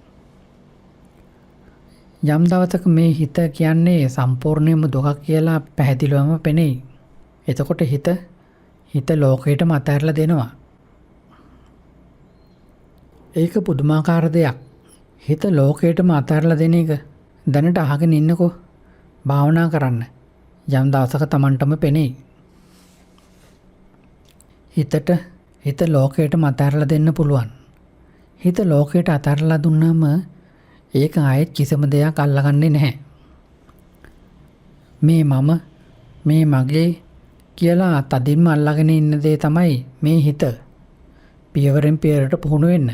යම් දවසක මේ හිත කියන්නේ සම්පූර්ණයෙන්ම දුකක් කියලා පැහැදිලිවම පෙනෙයි. එතකොට හිත ලෝකයටම අතහැරලා දෙනවා. ඒක පුදුමාකාර දෙයක්. හිත ලෝකයටම අතහැරලා දෙන එක දැනට අහගෙන ඉන්නකෝ. භාවනා කරන්න. යම් දවසක Tamanටම පෙනෙයි. හිත ලෝකයටම අතහැරලා දෙන්න පුළුවන්. හිත ලෝකයට අතහැරලා දුන්නාම ඒක ආයෙත් කිසිම දෙයක් අල්ලගන්නේ නැහැ. මේ මම, මේ මගේ කියලා තදින්ම අල්ලගෙන ඉන්න දේ තමයි මේ හිත. පියවරෙන් පියවරට පුහුණු වෙන්න.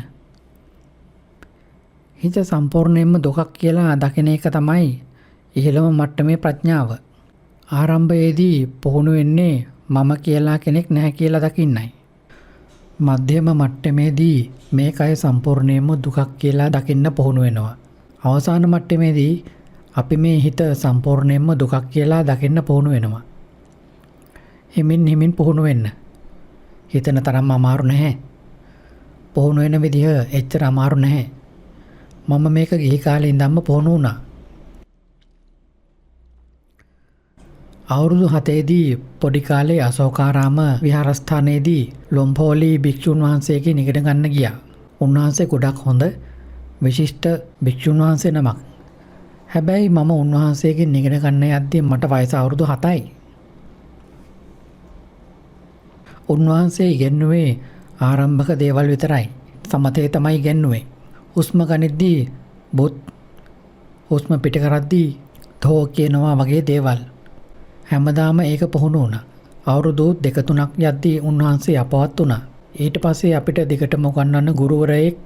හිත සම්පූර්ණයෙන්ම දුකක් කියලා දකින එක තමයි ඉහළම මට්ටමේ ප්‍රඥාව. ආරම්භයේදී පුහුණු වෙන්නේ මම කියලා කෙනෙක් නැහැ කියලා දකින්නයි. මධ්‍යම මට්ටමේදී මේ කය සම්පූර්ණයෙන්ම දුකක් කියලා දකින්න පුහුණු වෙනවා. අවසාන මට්ටමේදී අපි මේ හිත සම්පූර්ණයෙන්ම දුකක් කියලා දකින්න පුහුණු වෙනවා. හිමින් පුහුණු වෙන්න. හිතන තරම් අමාරු නැහැ. පුහුණු වෙන විදිහ එච්චර අමාරු නැහැ. මම මේක ගිහි කාලේ ඉඳන්ම පුහුණු වුණා. අවුරුදු 7ේදී පොඩි කාලේ අශෝකාරාම විහාරස්ථානයේදී ලොම්පෝලි භික්ෂුන් වහන්සේගෙන් ඉගෙන ගන්න ගියා. උන්වහන්සේ ගොඩක් හොඳ විශිෂ්ට භික්ෂුන් වහන්සේ නමක්. හැබැයි මම උන්වහන්සේගෙන් ඉගෙන ගන්න යද්දී මට වයස අවුරුදු 7යි. උන්වහන්සේ ඉගෙනුවේ ආරම්භක දේවල් විතරයි. සමතේ තමයි ඉගෙනුවේ. හුස්ම ගනිද්දී බොත්, හුස්ම පිට කරද්දී තෝ කියනවා වගේ දේවල්. හැමදාම ඒක පුහුණු වුණා. අවුරුදු 2-3ක් යද්දී උන්වහන්සේ අපවත් වුණා. ඊට පස්සේ අපිට දිගටම උගන්වන්න ගුරුවරයෙක්,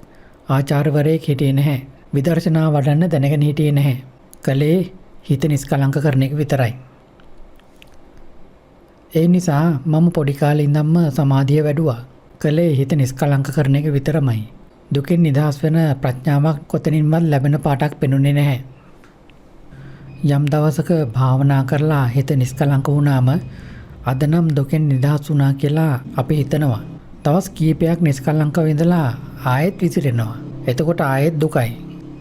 ආචාර්යවරයෙක් හිටියේ නැහැ. විදර්ශනා වඩන්න දැනගෙන හිටියේ නැහැ. කලේ හිත නිස්කලංක කරන එක විතරයි. ඒ නිසා මම පොඩි කාලේ ඉඳන්ම සමාධිය වැඩුවා. කලේ හිත නිස්කලංක කරන එක විතරමයි. දුකෙන් නිදහස් වෙන ප්‍රඥාවක් කොතනින්වත් ලැබෙන පාටක් පෙනුනේ නැහැ. යම් දවසක භාවනා කරලා හිත නිස්කලංක වුණාම අද නම් දුකෙන් නිදහස් වුණා කියලා අපි හිතනවා. දවස් කීපයක් නිස්කලංකව ඉඳලා ආයෙත් විසිරෙනවා. එතකොට ආයෙත් දුකයි.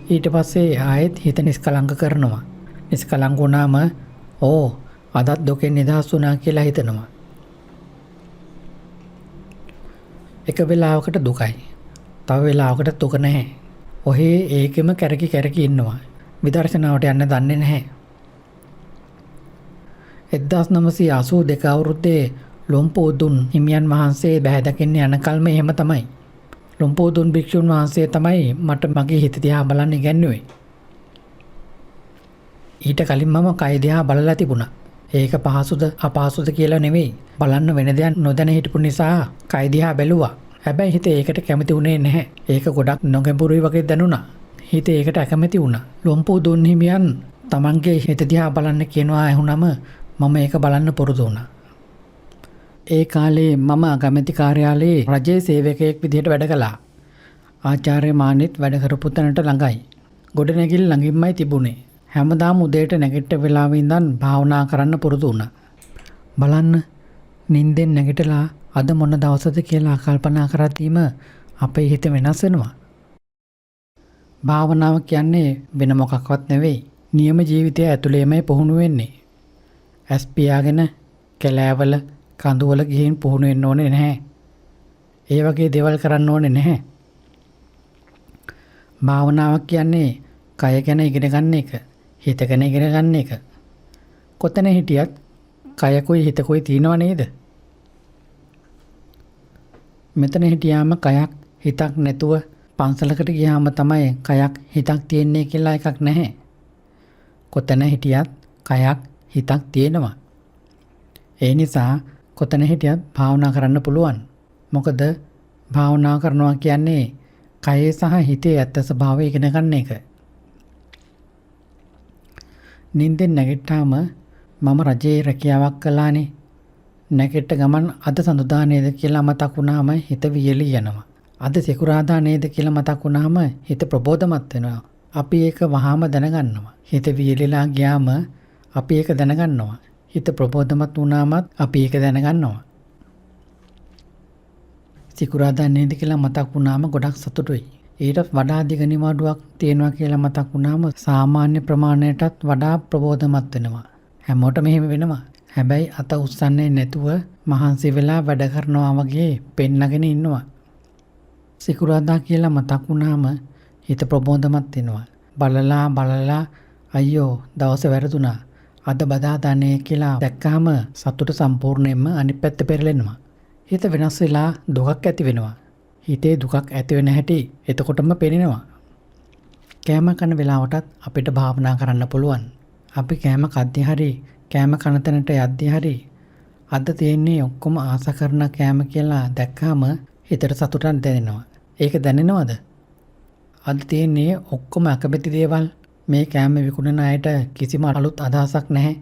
ඊට පස්සේ ආයෙත් හිත නිස්කලංක කරනවා. නිස්කලංක වුණාම ඕ අදත් දුකෙන් නිදහස් වුණා කියලා හිතනවා. එක වෙලාවකට දුකයි. තව වෙලාවකට දුක නැහැ. ඔහේ ඒකෙම කැරකි ඉන්නවා. විදර්ශනාවට යන්න දන්නේ නැහැ. 1982 අවුරුද්දේ ලොම්පෝදුන් හිමියන් වහන්සේ බැහැ දකින්න යන කල්ම එහෙම තමයි. ලොම්පෝදුන් භික්ෂුන් වහන්සේ තමයි මට මගේ හිත දිහා බලන්න ඉගැන්නුවේ. ඊට කලින් මම කය දිහා බලලා තිබුණා. ඒක පහසුද අපහසුද කියලා නෙවෙයි. බලන්න වෙන දෙයක් නොදැන හිටපු නිසා කය දිහා බැලුවා. හැබැයි හිත ඒකට කැමති වුණේ නැහැ. ඒක ගොඩක් නොගැඹුරුයි වගේ දැනුණා. හිත ඒකට අකමැති වුණා. ලොම්පෝදුන් හිමියන් තමන්ගේ හිත දිහා බලන්න කියනවා ඇහුනම මම ඒක බලන්න පුරුදු වුණා. ඒ කාලේ මම අගමැති කාර්යාලයේ රජයේ සේවකයෙක් විදිහට වැඩ කළා. ආචාර්ය මානෙත් වැඩ කරපු තැනට ළඟයි. ගොඩනැගිලි ළඟින්මයි තිබුණේ. හැමදාම උදේට නැගිට වෙලාවෙ ඉඳන් භාවනා කරන්න පුරුදු වුණා. බලන්න නිින්දෙන් නැගිටලා අද මොන දවසද කියලා කල්පනා කරද්දීම අපේ හිත වෙනස් වෙනවා. භාවනාව කියන්නේ වෙන මොකක්වත් නෙවෙයි. නියම ජීවිතය ඇතුළේමයි පුහුණු වෙන්නේ. ඇස් පියාගෙන කැලෑවල කඳුවල ගිහින් පුහුණු වෙන්න ඕනේ නැහැ. ඒ වගේ දේවල් කරන්න ඕනේ නැහැ. භාවනාවක් කියන්නේ කය ගැන ඉගෙන ගන්න එක, හිත ගැන ඉගෙන ගන්න එක. කොතන හිටියත් කයකුයි හිතකුයි තියෙනව නේද? මෙතන හිටියාම කයක් හිතක් නැතුව පන්සලකට ගියාම තමයි කයක් හිතක් තියෙන්නේ කියලා එකක් නැහැ. කොතන හිටියත් කයක් හිතක් තියෙනවා. ඒ නිසා කොතන හිටියත් භාවනා කරන්න පුළුවන්. මොකද භාවනා කරනවා කියන්නේ කයේ සහ හිතේ ඇත්ත ස්වභාවය ඉගෙන ගන්න එක. නිින්දෙන් නැගිට්ටාම මම රජයේ රැකියාවක් කළානේ. නැගිට ගමන් අද සඳුදා නේද කියලා මතක් වුණාම හිත වියලී යනවා. අද සිකුරාදා නේද කියලා මතක් වුණාම හිත ප්‍රබෝධමත් වෙනවා. අපි ඒක වහාම දැනගන්නවා. හිත වියලිලා ගියාම අපි ඒක දැනගන්නවා. හිත ප්‍රබෝධමත් වුණාමත් අපි ඒක දැනගන්නවා. සිකුරාදා නේද කියලා මතක් වුණාම ගොඩක් සතුටුයි. ඊට වඩා දිග නිවාඩුවක් තියෙනවා කියලා මතක් වුණාම සාමාන්‍ය ප්‍රමාණයටත් වඩා ප්‍රබෝධමත් වෙනවා. හැමෝටම එහෙම වෙනවා. හැබැයි අත උස්සන්නේ නැතුව මහන්සි වෙලා වැඩ කරනවා වගේ පෙන්නගෙන ඉන්නවා. සිකුරාදා කියලා මතක් වුණාම හිත ප්‍රබෝධමත් වෙනවා. බලලා අයියෝ දවස වැරදුනා. අද බදාදානේ කියලා දැක්කහම සතුට සම්පූර්ණයෙන්ම අනිත් පැත්ත පෙරලෙනවා. හිත වෙනස් වෙලා දුකක් ඇති වෙනවා. හිතේ දුකක් ඇති වෙන හැටි එතකොටම පේනවා. කෑම කන වෙලාවටත් අපිට භාවනා කරන්න පුළුවන්. අපි කෑම කද්දී හරි කෑම කන තැනට යද්දී හරි අද තියෙන්නේ ඔක්කොම ආස කරන කෑම කියලා දැක්කම හිතට සතුටක් දැනෙනවා. ඒක දැනෙනවද? අද තියෙන්නේ ඔක්කොම අකමැති දේවල්. මේ කෑම විකුණන අයට කිසිම අලුත් අදහසක් නැහැ.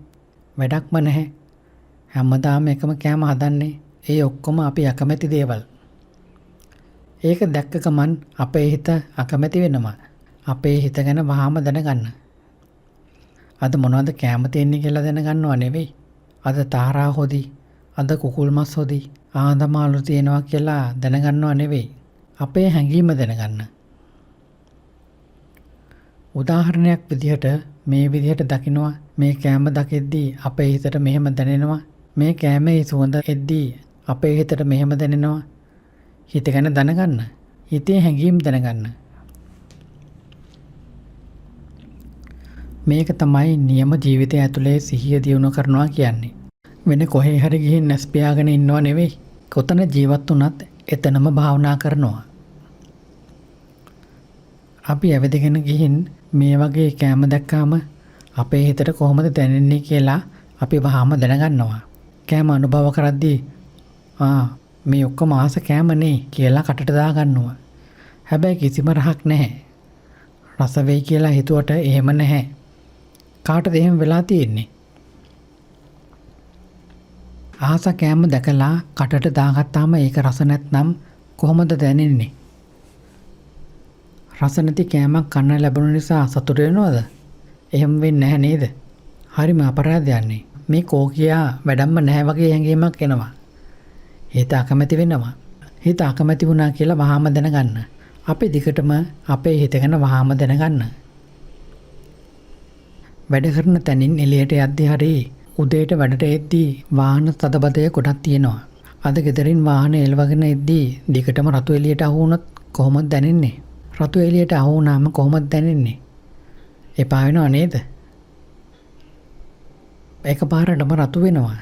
වැඩක්ම නැහැ. හැමදාම එකම කෑම හදන්නේ. ඒ ඔක්කොම අපි අකමැති දේවල්. ඒක දැක්ක ගමන් අපේ හිත අකමැති වෙනවා. අපේ හිත ගැන වහාම දැනගන්න. අද මොනවද කෑම තියෙන්නේ කියලා දැනගන්නව නෙවෙයි. අද තාරා හොදි, අද කුකුල් මස් හොදි, ආඳමාලු තියෙනවා කියලා දැනගන්නව නෙවෙයි. අපේ හැඟීම දැනගන්න. උදාහරණයක් විදිහට මේ විදිහට දකිනවා. මේ කෑම දකිද්දී අපේ හිතට මෙහෙම දැනෙනවා. මේ කෑමේ සුවඳ එද්දී අපේ හිතට මෙහෙම දැනෙනවා. හිත ගැන දැනගන්න. හිතේ හැඟීම් දැනගන්න. මේක තමයි නියම ජීවිතය ඇතුලේ සිහිය දියුණු කරනවා කියන්නේ. වෙන කොහේ හරි ගිහින් නැස් පියාගෙන ඉන්නව නෙවෙයි. කොතන ජීවත් වුණත් එතනම භාවනා කරනවා. අපි ඇවිදගෙන ගිහින් මේ වගේ කෑම දැක්කාම අපේ හිතට කොහොමද දැනෙන්නේ කියලා අපි වහාම දැනගන්නවා. කෑම අනුභව කරද්දී මේ ඔක්කොම ආස කෑමනේ කියලා කටට දාගන්නවා. හැබැයි කිසිම රහක් නැහැ. රස වෙයි කියලා හිතුවට එහෙම නැහැ. කාටද එහෙම වෙලා තියෙන්නේ? ආස කෑම දැකලා කටට දාගත්තාම ඒක රස නැත්නම් කොහොමද දැනෙන්නේ? රස නැති කෑමක් කන්න ලැබුණ නිසා සතුට වෙනවද? එහෙම වෙන්නේ නැහැ නේද? හරිම අපරාධයන්නේ. මේ කෝකියා වැඩක්ම නැහැ වගේ හැඟීමක් එනවා. හිත අකමැති වෙනවා. හිත අකමැති වුණා කියලා වහාම දැනගන්න. අපි දිගටම අපේ හිත ගැන වහාම දැනගන්න. වැඩ කරන තැනින් එළියට යද්දී හරි උදේට වැඩට එද්දී වාහන තදබදය ගොඩක් තියෙනවා. අද ගෙදරින් වාහන එල්වගෙන එද්දී දිගටම රතු එළියට අහු වුණොත් කොහොමද දැනෙන්නේ? රතු එළියට අහු වුණාම කොහොමද දැනෙන්නේ? එපා වෙනව නේද? එකපාරටම රතු වෙනවා.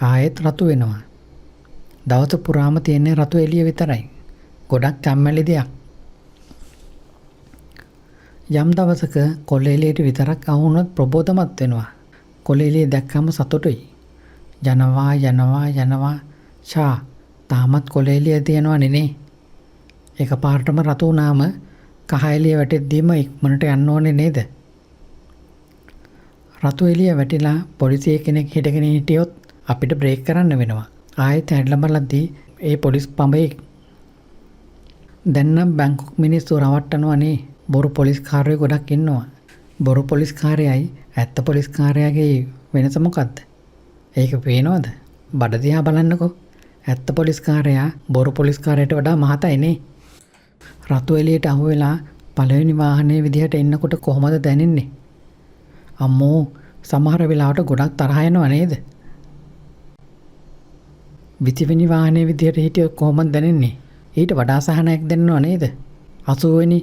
ආයෙත් රතු වෙනවා. දවස පුරාම තියෙන රතු එළිය විතරයි. ගොඩක් කම්මැලි දෙයක්. යම් දවසක කොළ එළියට විතරක් අහු වුණොත් ප්‍රබෝධමත් වෙනවා. කොළ එළිය දැක්කම සතුටුයි. යනවා ෂා තාමත් කොළ එළිය තියෙනවා නේ. එකපාරටම රතු වුණාම කහ එළිය වැටෙද්දීම ඉක්මනට යන්න ඕනේ නේද? රතු එළිය වැටිලා පොලිසිය කෙනෙක් හිටගෙන හිටියොත් අපිට බ්‍රේක් කරන්න වෙනවා. ආයෙත් හැරිලා බලද්දී ඒ පොලිස් පඹේ දැන් නම් බැංකුක් මිනිස්සු රවට්ටනවනේ. බොරු පොලිස් කාර්යය ගොඩක් ඉන්නවා. බොරු පොලිස් කාර්යයයි ඇත්ත පොලිස් කාර්යයගේ වෙනස මොකද්ද? ඒක පේනවද? බඩ දිහා බලන්නකෝ. ඇත්ත පොලිස් කාර්යයා බොරු පොලිස් කාර්යයට වඩා මහතයි නේ. රතු එළියට අහු වෙලා පළවෙනි වාහනේ විදිහට එන්නකොට කොහොමද දැනෙන්නේ? අම්මෝ සමහර වෙලාවට ගොඩක් තරහ යනවා නේද? 20 වෙනි වාහනේ විදිහට හිටියොත් කොහොමද දැනෙන්නේ? ඊට වඩා සහනයක් දෙන්නව නේද? 80 වෙනි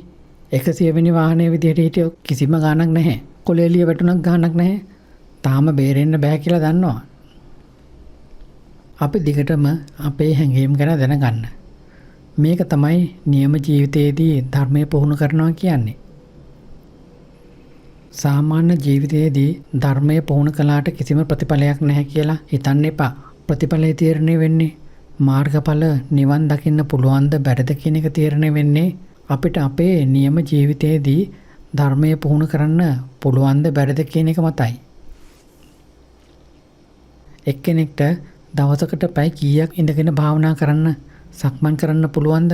100 වෙනි වාහනේ විදිහට හිටියොත් කිසිම ගාණක් නැහැ. කොළ එළිය වැටුණක් ගාණක් නැහැ. තාම බේරෙන්න බෑ කියලා දන්නවා. අපි දිගටම අපේ හැඟීම් ගැන දැනගන්න. මේක තමයි නියම ජීවිතයේදී ධර්මය පුහුණු කරනවා කියන්නේ. සාමාන්‍ය ජීවිතයේදී ධර්මය පුහුණු කළාට කිසිම ප්‍රතිඵලයක් නැහැ කියලා හිතන්න එපා. ප්‍රතිඵලය තීරණය වෙන්නේ මාර්ගඵල නිවන් දකින්න පුළුවන්ද බැරිද කියන එක තීරණය වෙන්නේ අපිට අපේ නියම ජීවිතයේදී ධර්මය පුහුණු කරන්න පුළුවන්ද බැරිද කියන එක මතයි. එක්කෙනෙක්ට දවසකට පැය කීයක් ඉඳගෙන භාවනා කරන්න සක්මන් කරන්න පුළුවන්ද?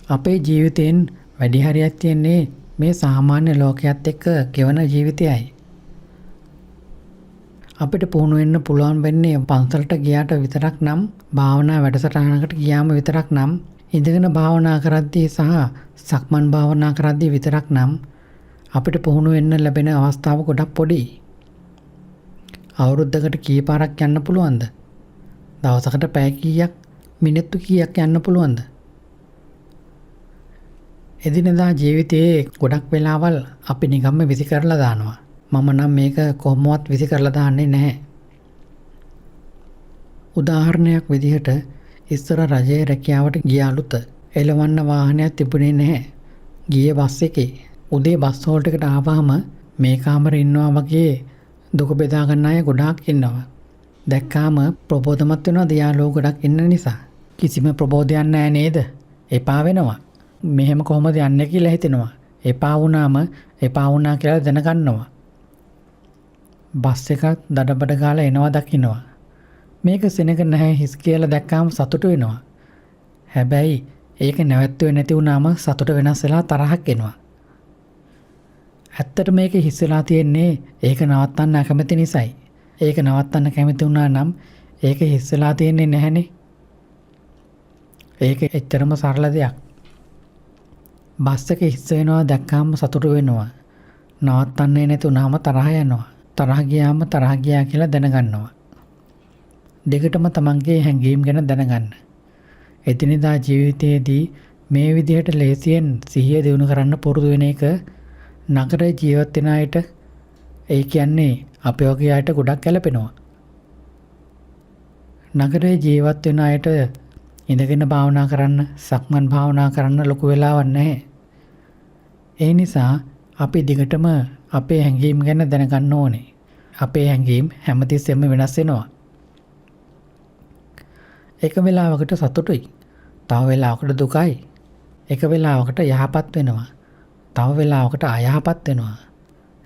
අපේ ජීවිතයෙන් වැඩි හරියක් තියෙන්නේ මේ සාමාන්‍ය ලෝකයේත් එක්ක ගෙවන ජීවිතයයි. අපිට පුහුණු වෙන්න පුළුවන් වෙන්නේ පන්සලට ගියාට විතරක් නම්, භාවනා වැඩසටහනකට ගියාම විතරක් නම්, ඉඳගෙන භාවනා කරද්දී සහ සක්මන් භාවනා කරද්දී විතරක් නම් අපිට පුහුණු වෙන්න ලැබෙන අවස්ථාව ගොඩක් පොඩි. අවුරුද්දකට කී පාරක් යන්න පුළුවන්ද? දවසකට පැය කීයක්, මිනිත්තු කීයක් යන්න පුළුවන්ද? එදිනෙදා ජීවිතයේ ගොඩක් වෙලාවල් අපි නිකම්ම විසි කරලා දානවා. මම නම් මේක කොහොමවත් විසි කරලා දාන්නේ නැහැ. උදාහරණයක් විදිහට ඉස්සර රජයේ රැකියාවට ගිය අලුත එළවන්න වාහනයක් තිබුණේ නැහැ. ගියේ බස් එකේ. උදේ බස් හෝල්ට් එකට ආවම මේ කාමරේ ඉන්නවා වගේ දුක බෙදා ගන්න අය ගොඩාක් ඉන්නවා. දැක්කාම ප්‍රබෝධමත් වෙනවා දියාලෝ ගොඩක් ඉන්න නිසා. කිසිම ප්‍රබෝධයක් නැහැ නේද? එපා වෙනවා. මෙහෙම කොහොමද යන්නේ කියලා හිතෙනවා. එපා වුණාම එපා වුණා කියලා දැනගන්නවා. බස් එකක් දඩබඩ ගාලා එනවා දකින්නවා. මේක සෙනග නැහැ හිස් කියලා දැක්කාම සතුට වෙනවා. හැබැයි ඒක නැවැත්තුවේ නැති වුණාම සතුට වෙනස් වෙලා තරහක් එනවා. ඇත්තට මේක හිස් වෙලා තියෙන්නේ ඒක නවත්තන්න අකමැති නිසායි. ඒක නවත්තන්න කැමති වුණා නම් ඒක හිස් වෙලා තියෙන්නේ නැහනේ. ඒක එච්චරම සරල දෙයක්. බස් එක හිස් වෙනවා දැක්කාම සතුට වෙනවා. නවත්තන්නේ නැති වුණාම තරහ යනවා. තරහ ගියාම තරහ ගියා කියලා දැනගන්නවා. දෙකටම තමන්ගේ හැඟීම් ගැන දැනගන්න. එදිනෙදා ජීවිතයේදී මේ විදිහට ලේසියෙන් සිහිය දියුණු කරන්න පුරුදු වෙන එක නගරේ ජීවත් වෙන අයට, ඒ කියන්නේ අපේ වගේ අයට ගොඩක් ගැලපෙනවා. නගරේ ජීවත් වෙන අයට ඉඳගෙන භාවනා කරන්න, සක්මන් භාවනා කරන්න ලොකු වෙලාවක් නැහැ. ඒ නිසා අපි දිගටම අපේ හැඟීම් ගැන දැනගන්න ඕනේ. අපේ හැඟීම් හැමතිස්සෙම වෙනස් වෙනවා. එක වෙලාවකට සතුටුයි, තව වෙලාවකට දුකයි. එක වෙලාවකට යහපත් වෙනවා, තව වෙලාවකට අයහපත් වෙනවා.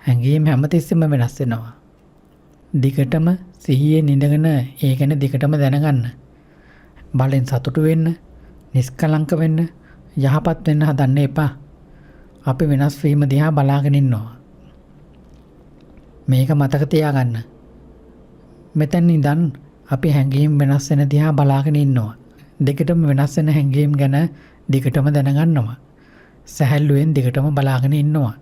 හැඟීම් හැමතිස්සෙම වෙනස් වෙනවා. දිගටම සිහියෙන් ඉඳගෙන ඒ ගැන දිගටම දැනගන්න. බලෙන් සතුටු වෙන්න, නිස්කලංක වෙන්න, යහපත් වෙන්න හදන්න එපා. අපි වෙනස් වීම දිහා බලාගෙන ඉන්නවා. මේක මතක තියාගන්න. මෙතන ඉඳන් අපි හැඟීම් වෙනස් වෙන දිහා බලාගෙන ඉන්නවා. දෙකටම වෙනස් වෙන හැඟීම් ගැන දිගටම දැනගන්නවා. සැහැල්ලුවෙන් දිගටම බලාගෙන ඉන්නවා.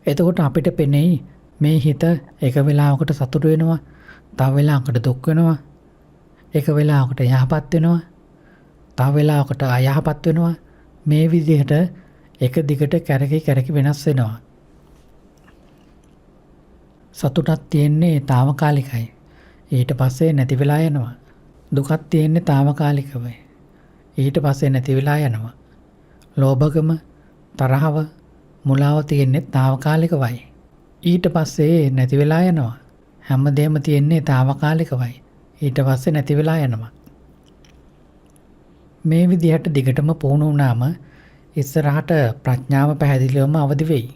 එතකොට අපිට පෙනෙයි මේ හිත එක වෙලාවකට සතුටු වෙනවා, තව වෙලාවකට දුක් වෙනවා, එක වෙලාවකට යහපත් වෙනවා, තව වෙලාවකට අයහපත් වෙනවා. මේ විදිහට එක දිගට කැරකි වෙනස් වෙනවා. සතුටක් තියෙන්නේ తాවකාලිකයි. ඊට පස්සේ නැති වෙලා යනවා. දුකක් තියෙන්නේ తాවකාලිකවයි. ඊට පස්සේ නැති වෙලා යනවා. ලෝභකම, තරහව, මුලාව තියෙන්නේ తాවකාලිකවයි. ඊට පස්සේ නැති වෙලා යනවා. හැමදේම තියෙන්නේ తాවකාලිකවයි. ඊට පස්සේ නැති වෙලා යනවා. මේ විදිහට දිගටම පුහුණු වුණාම ඉස්සරහට ප්‍රඥාව පැහැදිලිවම අවදි වෙයි.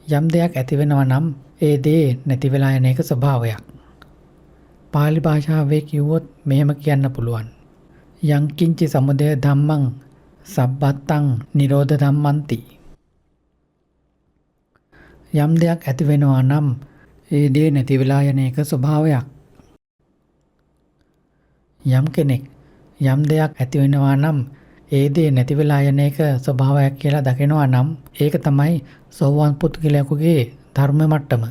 යම් දෙයක් ඇති වෙනවා නම් ඒ දේ නැති වෙලා යන එක ස්වභාවයක්. පාලි භාෂාවේ කිව්වොත් මෙහෙම කියන්න පුළුවන්. යං කිංචි සමුදය ධම්මං සබ්බත්තං නිරෝධ ධම්මන්ති. යම් දෙයක් ඇති වෙනවා නම් ඒ දේ නැති වෙලා යන එක ස්වභාවයක්. යම් කෙනෙක් යම් දෙයක් ඇති වෙනවා නම් ඒ දේ නැති වෙලා යන එක ස්වභාවයක් කියලා දකිනවා නම් ඒක තමයි සෝවාන් පුද්ගලයෙකුගේ ධර්ම මට්ටම.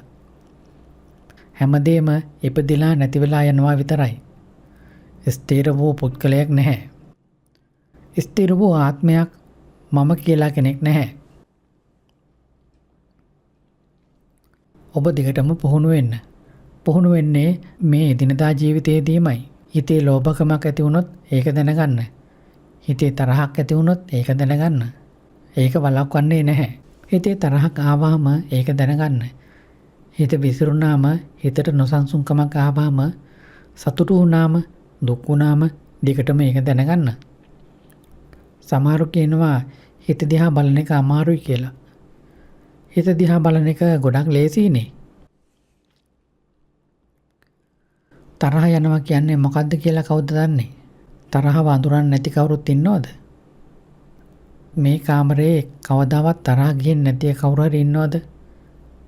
හැමදේම ඉපදිලා නැති වෙලා යනවා විතරයි. ස්ථිර වූ පුද්ගලයෙක් නැහැ. ස්ථිර වූ ආත්මයක් මම කියලා කෙනෙක් නැහැ. ඔබ දිගටම පුහුණු වෙන්න. පුහුණු වෙන්නේ මේ දිනදා ජීවිතයේදීමයි. හිතේ ලෝභකමක් ඇති වුණොත් ඒක දැනගන්න. හිතේ තරහක් ඇති වුණොත් ඒක දැනගන්න. ඒක වළක්වන්නේ නැහැ. හිතේ තරහක් ආවම ඒක දැනගන්න. හිත විසිරුණාම, හිතට නොසන්සුන්කමක් ආවම, සතුටු වුණාම, දුක් වුණාම දිගටම ඒක දැනගන්න. සමහරු කියනවා හිත දිහා බලන එක අමාරුයි කියලා. හිත දිහා බලන එක ගොඩක් ලේසියිනේ. තරහ යනවා කියන්නේ මොකද්ද කියලා කවුද දන්නේ? තරහව අඳුරන්නේ නැති කවුරුත් ඉන්නවද? මේ කාමරේ කවදාවත් තරහ ගියන්නේ නැති කවුරු හරි ඉන්නවද?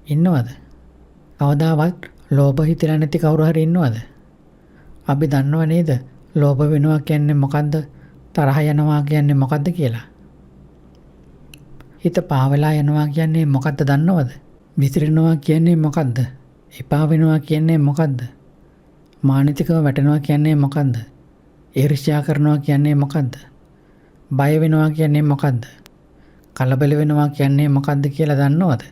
ඉන්නවද? කවදාවත් ලෝභ හිතලා නැති කවුරු හරි ඉන්නවද? අපි දන්නව නේද? ලෝභ වෙනවා කියන්නේ මොකද්ද? තරහ යනවා කියන්නේ මොකද්ද කියලා? හිත පාවෙලා යනවා කියන්නේ මොකද්ද දන්නවද? විසිරෙනවා කියන්නේ මොකද්ද? එපා වෙනවා කියන්නේ මොකද්ද? මානසිකව වැටෙනවා කියන්නේ මොකද්ද? ඊර්ෂ්‍යා කරනවා කියන්නේ මොකද්ද? බය වෙනවා කියන්නේ මොකද්ද? කලබල වෙනවා කියන්නේ මොකද්ද කියලා දන්නවද?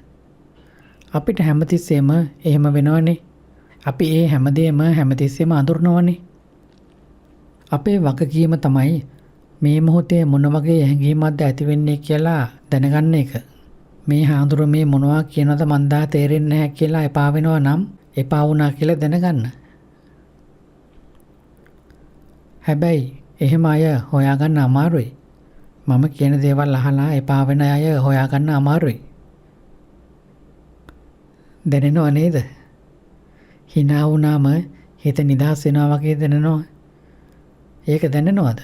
අපිට හැමතිස්සෙම එහෙම වෙනවනේ. අපි ඒ හැමදේම හැමතිස්සෙම අඳුරනවනේ. අපේ වගකීම තමයි මේ මොහොතේ මොන වගේ හැඟීමක්ද ඇති වෙන්නේ කියලා දැනගන්න එක. මේ හාඳුර මේ මොනවා කියනවද මන්දා තේරෙන්නේ නැහැ කියලා එපා වෙනවා නම් එපා වුණා කියලා දැනගන්න. හැබැයි එහෙම අය හොයාගන්න අමාරුයි. මම කියන දේවල් අහලා එපා වෙන අය හොයාගන්න අමාරුයි. දැනෙනව නේද? hina වුණාම හිත නිදහස් වෙනවා වගේ දැනෙනවා. ඒක දැනෙනවද?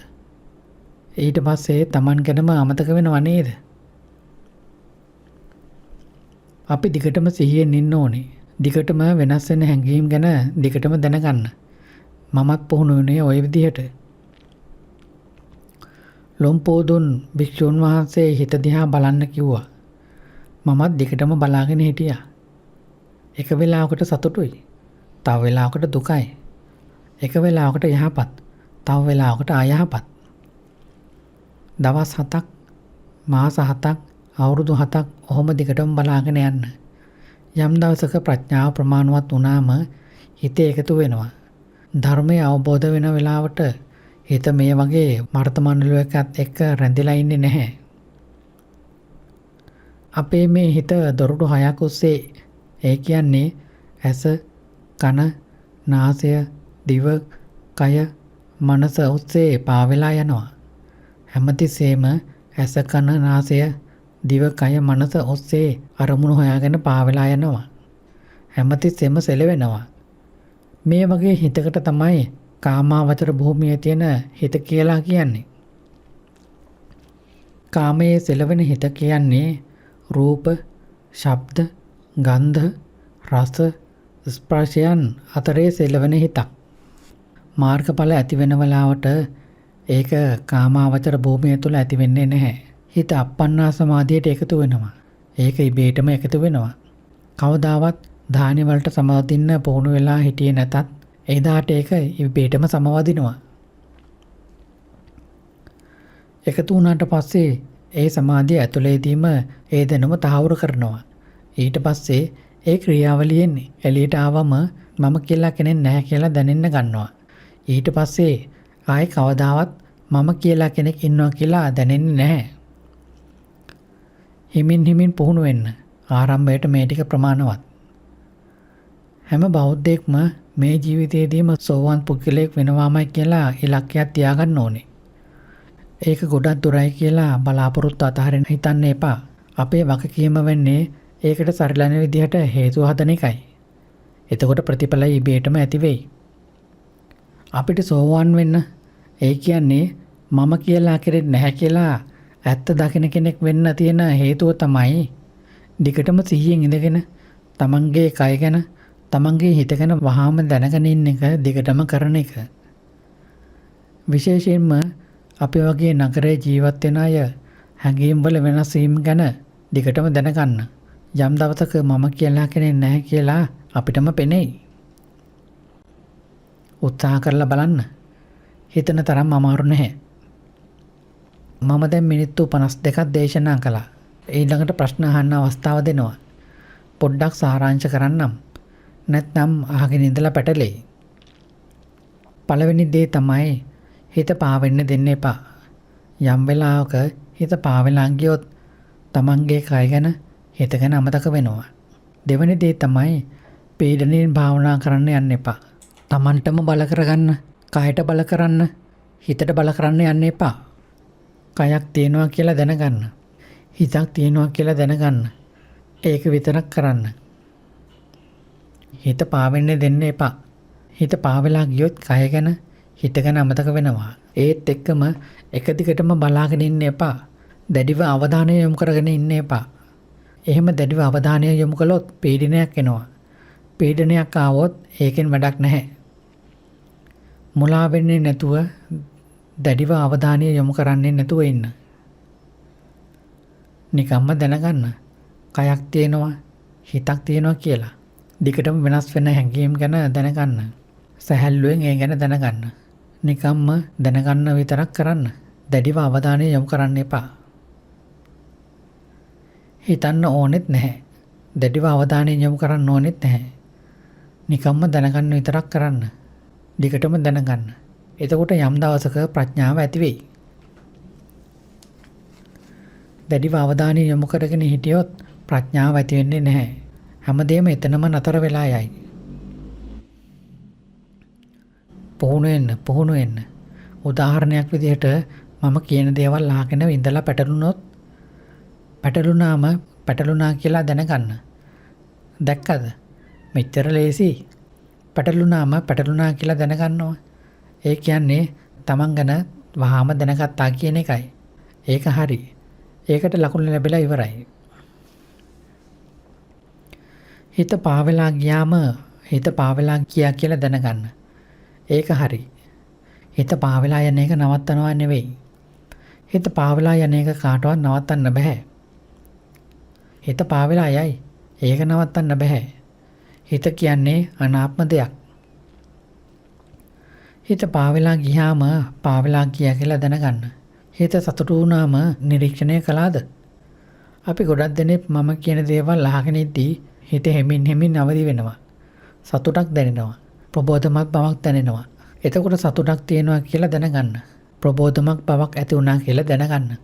ඊට පස්සේ Taman ගැනම අමතක වෙනව නේද? අපි දිගටම සිහියෙන් ඉන්න ඕනේ. දිගටම වෙනස් වෙන හැඟීම් ගැන දිගටම දැනගන්න. මමත් පුහුණු වුණේ ওই විදිහට. ලොම්පෝදුන් භික්ෂුන් වහන්සේ හිත දිහා බලන්න කිව්වා. මමත් දිගටම බලාගෙන හිටියා. එක වෙලාවකට සතුටුයි. තව වෙලාවකට දුකයි. එක වෙලාවකට යහපත්. තව වෙලාවකට අයහපත්. දවස් 7ක්, මාස 7ක්, අවුරුදු 7ක් ඔහොම දිගටම බලාගෙන යන්න. යම් දවසක ප්‍රඥාව ප්‍රමාණවත් වුණාම හිත එකතු වෙනවා. ධර්මය අවබෝධ වෙන වෙලාවට හිත මේ වගේ වර්තමානලෝකයක් එක්ක රැඳිලා ඉන්නේ නැහැ. අපේ මේ හිත දොරටු 6ක් ඔස්සේ, ඒ කියන්නේ ඇස, කන, නාසය, දිව, කය, මනස ඔස්සේ පාවෙලා යනවා. හැමතිස්සෙම ඇස, කන, නාසය, දිව, කය, මනස ඔස්සේ අරමුණු හොයාගෙන පාවෙලා යනවා. හැමතිස්සෙම සෙලවෙනවා. මේ වගේ හිතකට තමයි කාමාවචර භූමියේ තියෙන හිත කියලා කියන්නේ. කාමයේ සෙලවෙන හිත කියන්නේ රූප, ශබ්ද, ගන්ධ, රස, ස්පර්ශයන් අතරේ සෙලවෙන හිතක්. මාර්ගඵල ඇති වෙන වෙලාවට ඒක කාමාවචර භූමිය තුල ඇති වෙන්නේ නැහැ. හිත අප්පන්නා සමාධියට එකතු වෙනවා. ඒක ඉබේටම එකතු වෙනවා. කවදාවත් ධාන්‍ය වලට සමවදින්න පුහුණු වෙලා හිටියේ නැතත් එදාට ඒක ඉබේටම සමවදිනවා. එකතු වුණාට පස්සේ ඒ සමාධිය ඇතුළේදීම ඒ දැනුම තහවුරු කරනවා. ඊට පස්සේ ඒ ක්‍රියාවලියෙන් එළියට ආවම මම කියලා කෙනෙක් නැහැ කියලා දැනෙන්න ගන්නවා. ඊට පස්සේ ආයේ කවදාවත් මම කියලා කෙනෙක් ඉන්නවා කියලා දැනෙන්නේ නැහැ. හිමින් පුහුණු වෙන්න. ආරම්භයට මේ ටික ප්‍රමාණවත්. හැම බෞද්ධයෙක්ම මේ ජීවිතයේදීම සෝවාන් පුද්ගලයෙක් වෙනවාමයි කියලා ඉලක්කයක් තියාගන්න ඕනේ. ඒක ගොඩක් දුරයි කියලා බලාපොරොත්තු අතහරින්න හිතන්න එපා. අපේ වගකීම වෙන්නේ ඒකට සරිලන විදිහට හේතු හදන එකයි. එතකොට ප්‍රතිඵල ඉබේටම ඇති වෙයි. අපිට සෝවාන් වෙන්න ඒ කියන්නේ මම කියලා කෙනෙක් නැහැ කියලා ඇත්ත දකින කෙනෙක් වෙන්න තියෙන හේතුව තමයි දිගටම සිහියෙන් ඉඳගෙන තමන්ගේ කය ගැන තමන්ගේ හිත ගැන වහාම දැනගෙන ඉන්න එක දිගටම කරන එක. විශේෂයෙන්ම අපි වගේ නගරේ ජීවත් වෙන අය හැඟීම් වල වෙනස් වීම ගැන දිගටම දැනගන්න. යම් දවසක මම කියලා කෙනෙක් නැහැ කියලා අපිටම පෙනෙයි. උත්සාහ කරලා බලන්න. හිතන තරම් අමාරු නැහැ. මම දැන් මිනිත්තු 52ක් දේශනා කළා. ඊළඟට ප්‍රශ්න අහන්න අවස්ථාව දෙනවා. පොඩ්ඩක් සාරාංශ කරන්නම්. නැත්නම් අහගෙන ඉඳලා පැටලෙයි. පළවෙනි දේ තමයි හිත පාවෙන්න දෙන්න එපා. යම් වෙලාවක හිත පාවෙලා ගියොත් තමන්ගේ කය ගැන හිත ගැන අමතක වෙනවා. දෙවෙනි දේ තමයි පීඩණයෙන් භාවනා කරන්න යන්න එපා. තමන්ටම බල කරගන්න, කයට බල කරන්න, හිතට බල කරන්න යන්න එපා. කයක් තියෙනවා කියලා දැනගන්න. හිතක් තියෙනවා කියලා දැනගන්න. ඒක විතරක් කරන්න. හිත පාවෙන්න දෙන්න එපා. හිත පාවෙලා ගියොත් කය ගැන හිත ගැන අමතක වෙනවා. ඒත් එක්කම එක දිගටම බලාගෙන ඉන්න එපා. දැඩිව අවධානය යොමු කරගෙන ඉන්න එපා. එහෙම දැඩිව අවධානය යොමු කළොත් පීඩනයක් එනවා. පීඩනයක් ආවොත් ඒකෙන් වැඩක් නැහැ. මුලා වෙන්නේ නැතුව දැඩිව අවධානය යොමු කරන්නේ නැතුව ඉන්න. නිකම්ම දැනගන්න. කයක් තියෙනවා, හිතක් තියෙනවා කියලා. දිගටම වෙනස් වෙන හැඟීම් ගැන දැනගන්න. සැහැල්ලුවෙන් ඒ ගැන දැනගන්න. නිකම්ම දැනගන්න විතරක් කරන්න. දැඩිව අවධානය යොමු කරන්න එපා. හිතන්න ඕනෙත් නැහැ. දැඩිව අවධානය යොමු කරන්න ඕනෙත් නැහැ. නිකම්ම දැනගන්න විතරක් කරන්න. දිගටම දැනගන්න. එතකොට යම් දවසක ප්‍රඥාව ඇති වෙයි. දැඩිව අවධානය යොමු කරගෙන හිටියොත් ප්‍රඥාව ඇති වෙන්නේ නැහැ. හැමදේම එතනම නතර වෙලා යයි. පුහුණු වෙන්න. උදාහරණයක් විදිහට මම කියන දේවල් අහගෙන ඉඳලා පැටලුණා කියලා දැනගන්න. දැක්කද? මෙච්චර ලේසි. පැටලුණා කියලා දැනගන්නවා. ඒ කියන්නේ තමන් ගැන වහාම දැනගත්තා කියන එකයි. ඒක හරි. ඒකට ලකුණු ලැබිලා ඉවරයි. හිත පාවෙලා ගියා කියලා දැනගන්න. ඒක හරි. හිත පාවෙලා යන එක නවත්තනවා නෙවෙයි. හිත පාවෙලා යන එක කාටවත් නවත්තන්න බෑ. හිත පාවෙලා යයි. ඒක නවත්තන්න බෑ. හිත කියන්නේ අනාත්ම දෙයක්. හිත පාවෙලා ගියාම පාවෙලා ගියා කියලා දැනගන්න. හිත සතුටු වුණාම නිරීක්ෂණය කළාද? අපි ගොඩක් දෙනෙක් මම කියන දේවල් අහගෙන ඉද්දී හිත හැමින් අවදි වෙනවා. සතුටක් දැනෙනවා. ප්‍රබෝධමත් බවක් දැනෙනවා. එතකොට සතුටක් තියෙනවා කියලා දැනගන්න. ප්‍රබෝධමත් බවක් ඇති වුණා කියලා දැනගන්න.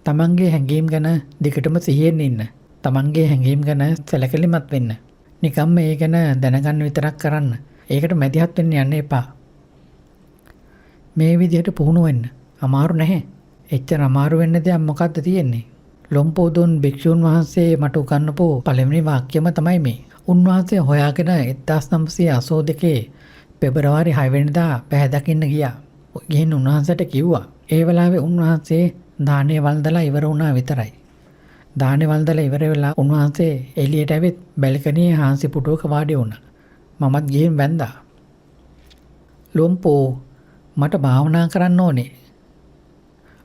තමන්ගේ හැඟීම් ගැන දිගටම සිහියෙන් ඉන්න. තමන්ගේ හැඟීම් ගැන සැලකිලිමත් වෙන්න. නිකම්ම ඒ ගැන දැනගන්න විතරක් කරන්න. ඒකට මැදිහත් වෙන්න යන්න එපා. මේ විදිහට පුහුණු වෙන්න. අමාරු නැහැ. එච්චර අමාරු වෙන්න දෙයක් මොකද්ද තියෙන්නේ? ලොම්පෝදුන් භික්ෂුන් වහන්සේ මට උගන්වපු පළවෙනි වාක්‍යම තමයි මේ. උන්වහන්සේ හොයාගෙන 1982 පෙබරවාරි 6 වෙනිදා පැහැ දකින්න ගියා. ගිහින් උන්වහන්සේට කිව්වා. ඒ වෙලාවේ උන්වහන්සේ දානේ වළඳලා ඉවර වුණා විතරයි. දානේ වළඳලා ඉවර වෙලා උන්වහන්සේ එළියට ඇවිත් බැල්කනියේ හාන්සි පුටුවක වාඩි වුණා. මමත් ගිහින් වැන්දා. ලොම්පෝ මට භාවනා කරන්න ඕනේ.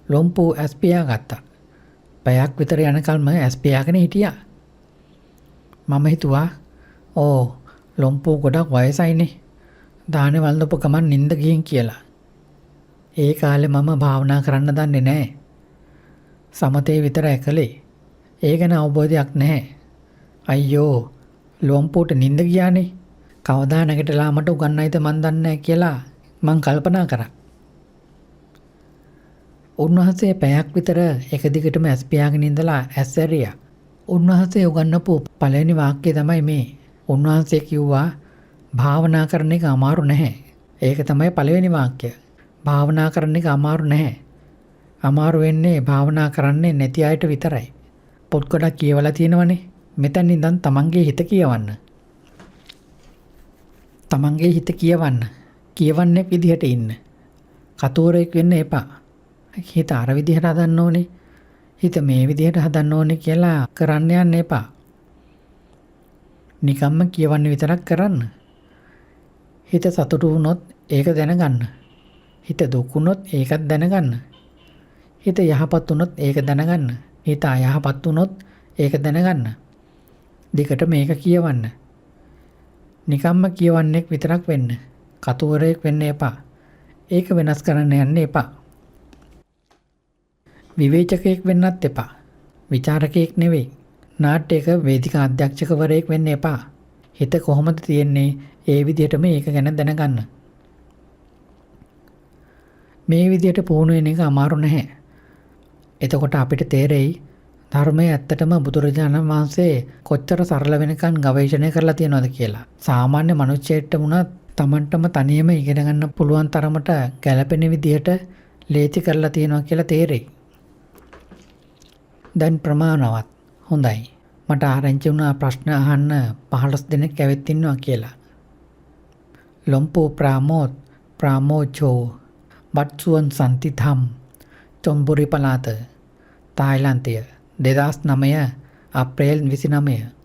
ලොම්පෝ ඇස් පියා ගත්තා. පැයක් විතර යනකල්ම ඇස් පියාගෙන හිටියා. මම හිතුවා ඕ ලොම්පු ගොඩක් වයසයිනේ. දානේ වළඳපු ගමන් නිින්ද ගිහින් කියලා. ඒ කාලේ මම භාවනා කරන්න දන්නේ නැහැ. සමතේ විතරයි කළේ. ඒ ගැන අවබෝධයක් නැහැ. අයියෝ ලොම්පුට නිින්ද ගියානේ. කවදා නැගිටලා මට උගන්වයිද මන් දන්නේ නැහැ කියලා මං කල්පනා කරා. උන්වහන්සේ පැයක් විතර එක දිගටම ඇස් පියාගෙන ඉඳලා ඇස් ඇරියා. උන්වහන්සේ උගන්වපු පළවෙනි වාක්‍යය තමයි මේ. උන්වහන්සේ කිව්වා භාවනා කරන එක අමාරු නැහැ. ඒක තමයි පළවෙනි වාක්‍යය. භාවනා කරන එක අමාරු නැහැ. අමාරු වෙන්නේ භාවනා කරන්නේ නැති අයට විතරයි. පොත් ගොඩක් කියවලා තියෙනවනේ. මෙතන ඉඳන් තමන්ගේ හිත කියවන්න. තමන්ගේ හිත කියවන්න. කියවන්නේ විදිහට ඉන්න. කතෝරෙක් වෙන්න එපා. හිත අර විදිහට හදන්න ඕනේ. හිත මේ විදිහට හදන්න ඕනේ කියලා කරන්න යන්න එපා. නිකම්ම කියවන්න විතරක් කරන්න. හිත සතුටු වුණොත් ඒක දැනගන්න. හිත දුක් වුණොත් ඒකත් දැනගන්න. හිත යහපත් වුණොත් ඒක දැනගන්න. හිත අයහපත් වුණොත් ඒක දැනගන්න. දෙකට මේක කියවන්න. නිකම්ම කියවන්නෙක් විතරක් වෙන්න. කතුවරයෙක් වෙන්න එපා. ඒක වෙනස් කරන්න යන්න එපා. විවේචකයෙක් වෙන්නත් එපා. විචාරකයෙක් නෙවෙයි. නාට්‍යයක වේදිකා අධ්‍යක්ෂකවරයෙක් වෙන්න එපා. හිත කොහොමද තියෙන්නේ ඒ විදිහටම ඒක ගැන දැනගන්න. මේ විදිහට පුහුණු වෙන එක අමාරු නැහැ. එතකොට අපිට තේරෙයි ධර්මයේ ඇත්තටම බුදුරජාණන් වහන්සේ කොච්චර සරල වෙනකන් ගවේෂණය කරලා තියෙනවද කියලා. සාමාන්‍ය මනුස්සයෙක්ට වුණත් Tamanටම තනියම ඉගෙන ගන්න පුළුවන් තරමට ගැළපෙන විදිහට ලේසි කරලා තියෙනවා කියලා තේරෙයි. දැන් ප්‍රමාණවත්. හොඳයි. මට ආරංචි වුණා ප්‍රශ්න අහන්න 15 දෙනෙක් ඇවිත් ඉන්නවා කියලා. ලොම්පෝ ප්‍රාමෝචෝ වත්සුවන් සන්තිධම් චොම්බුරි පළාත තායිලන්තය 2009 අප්‍රේල් 29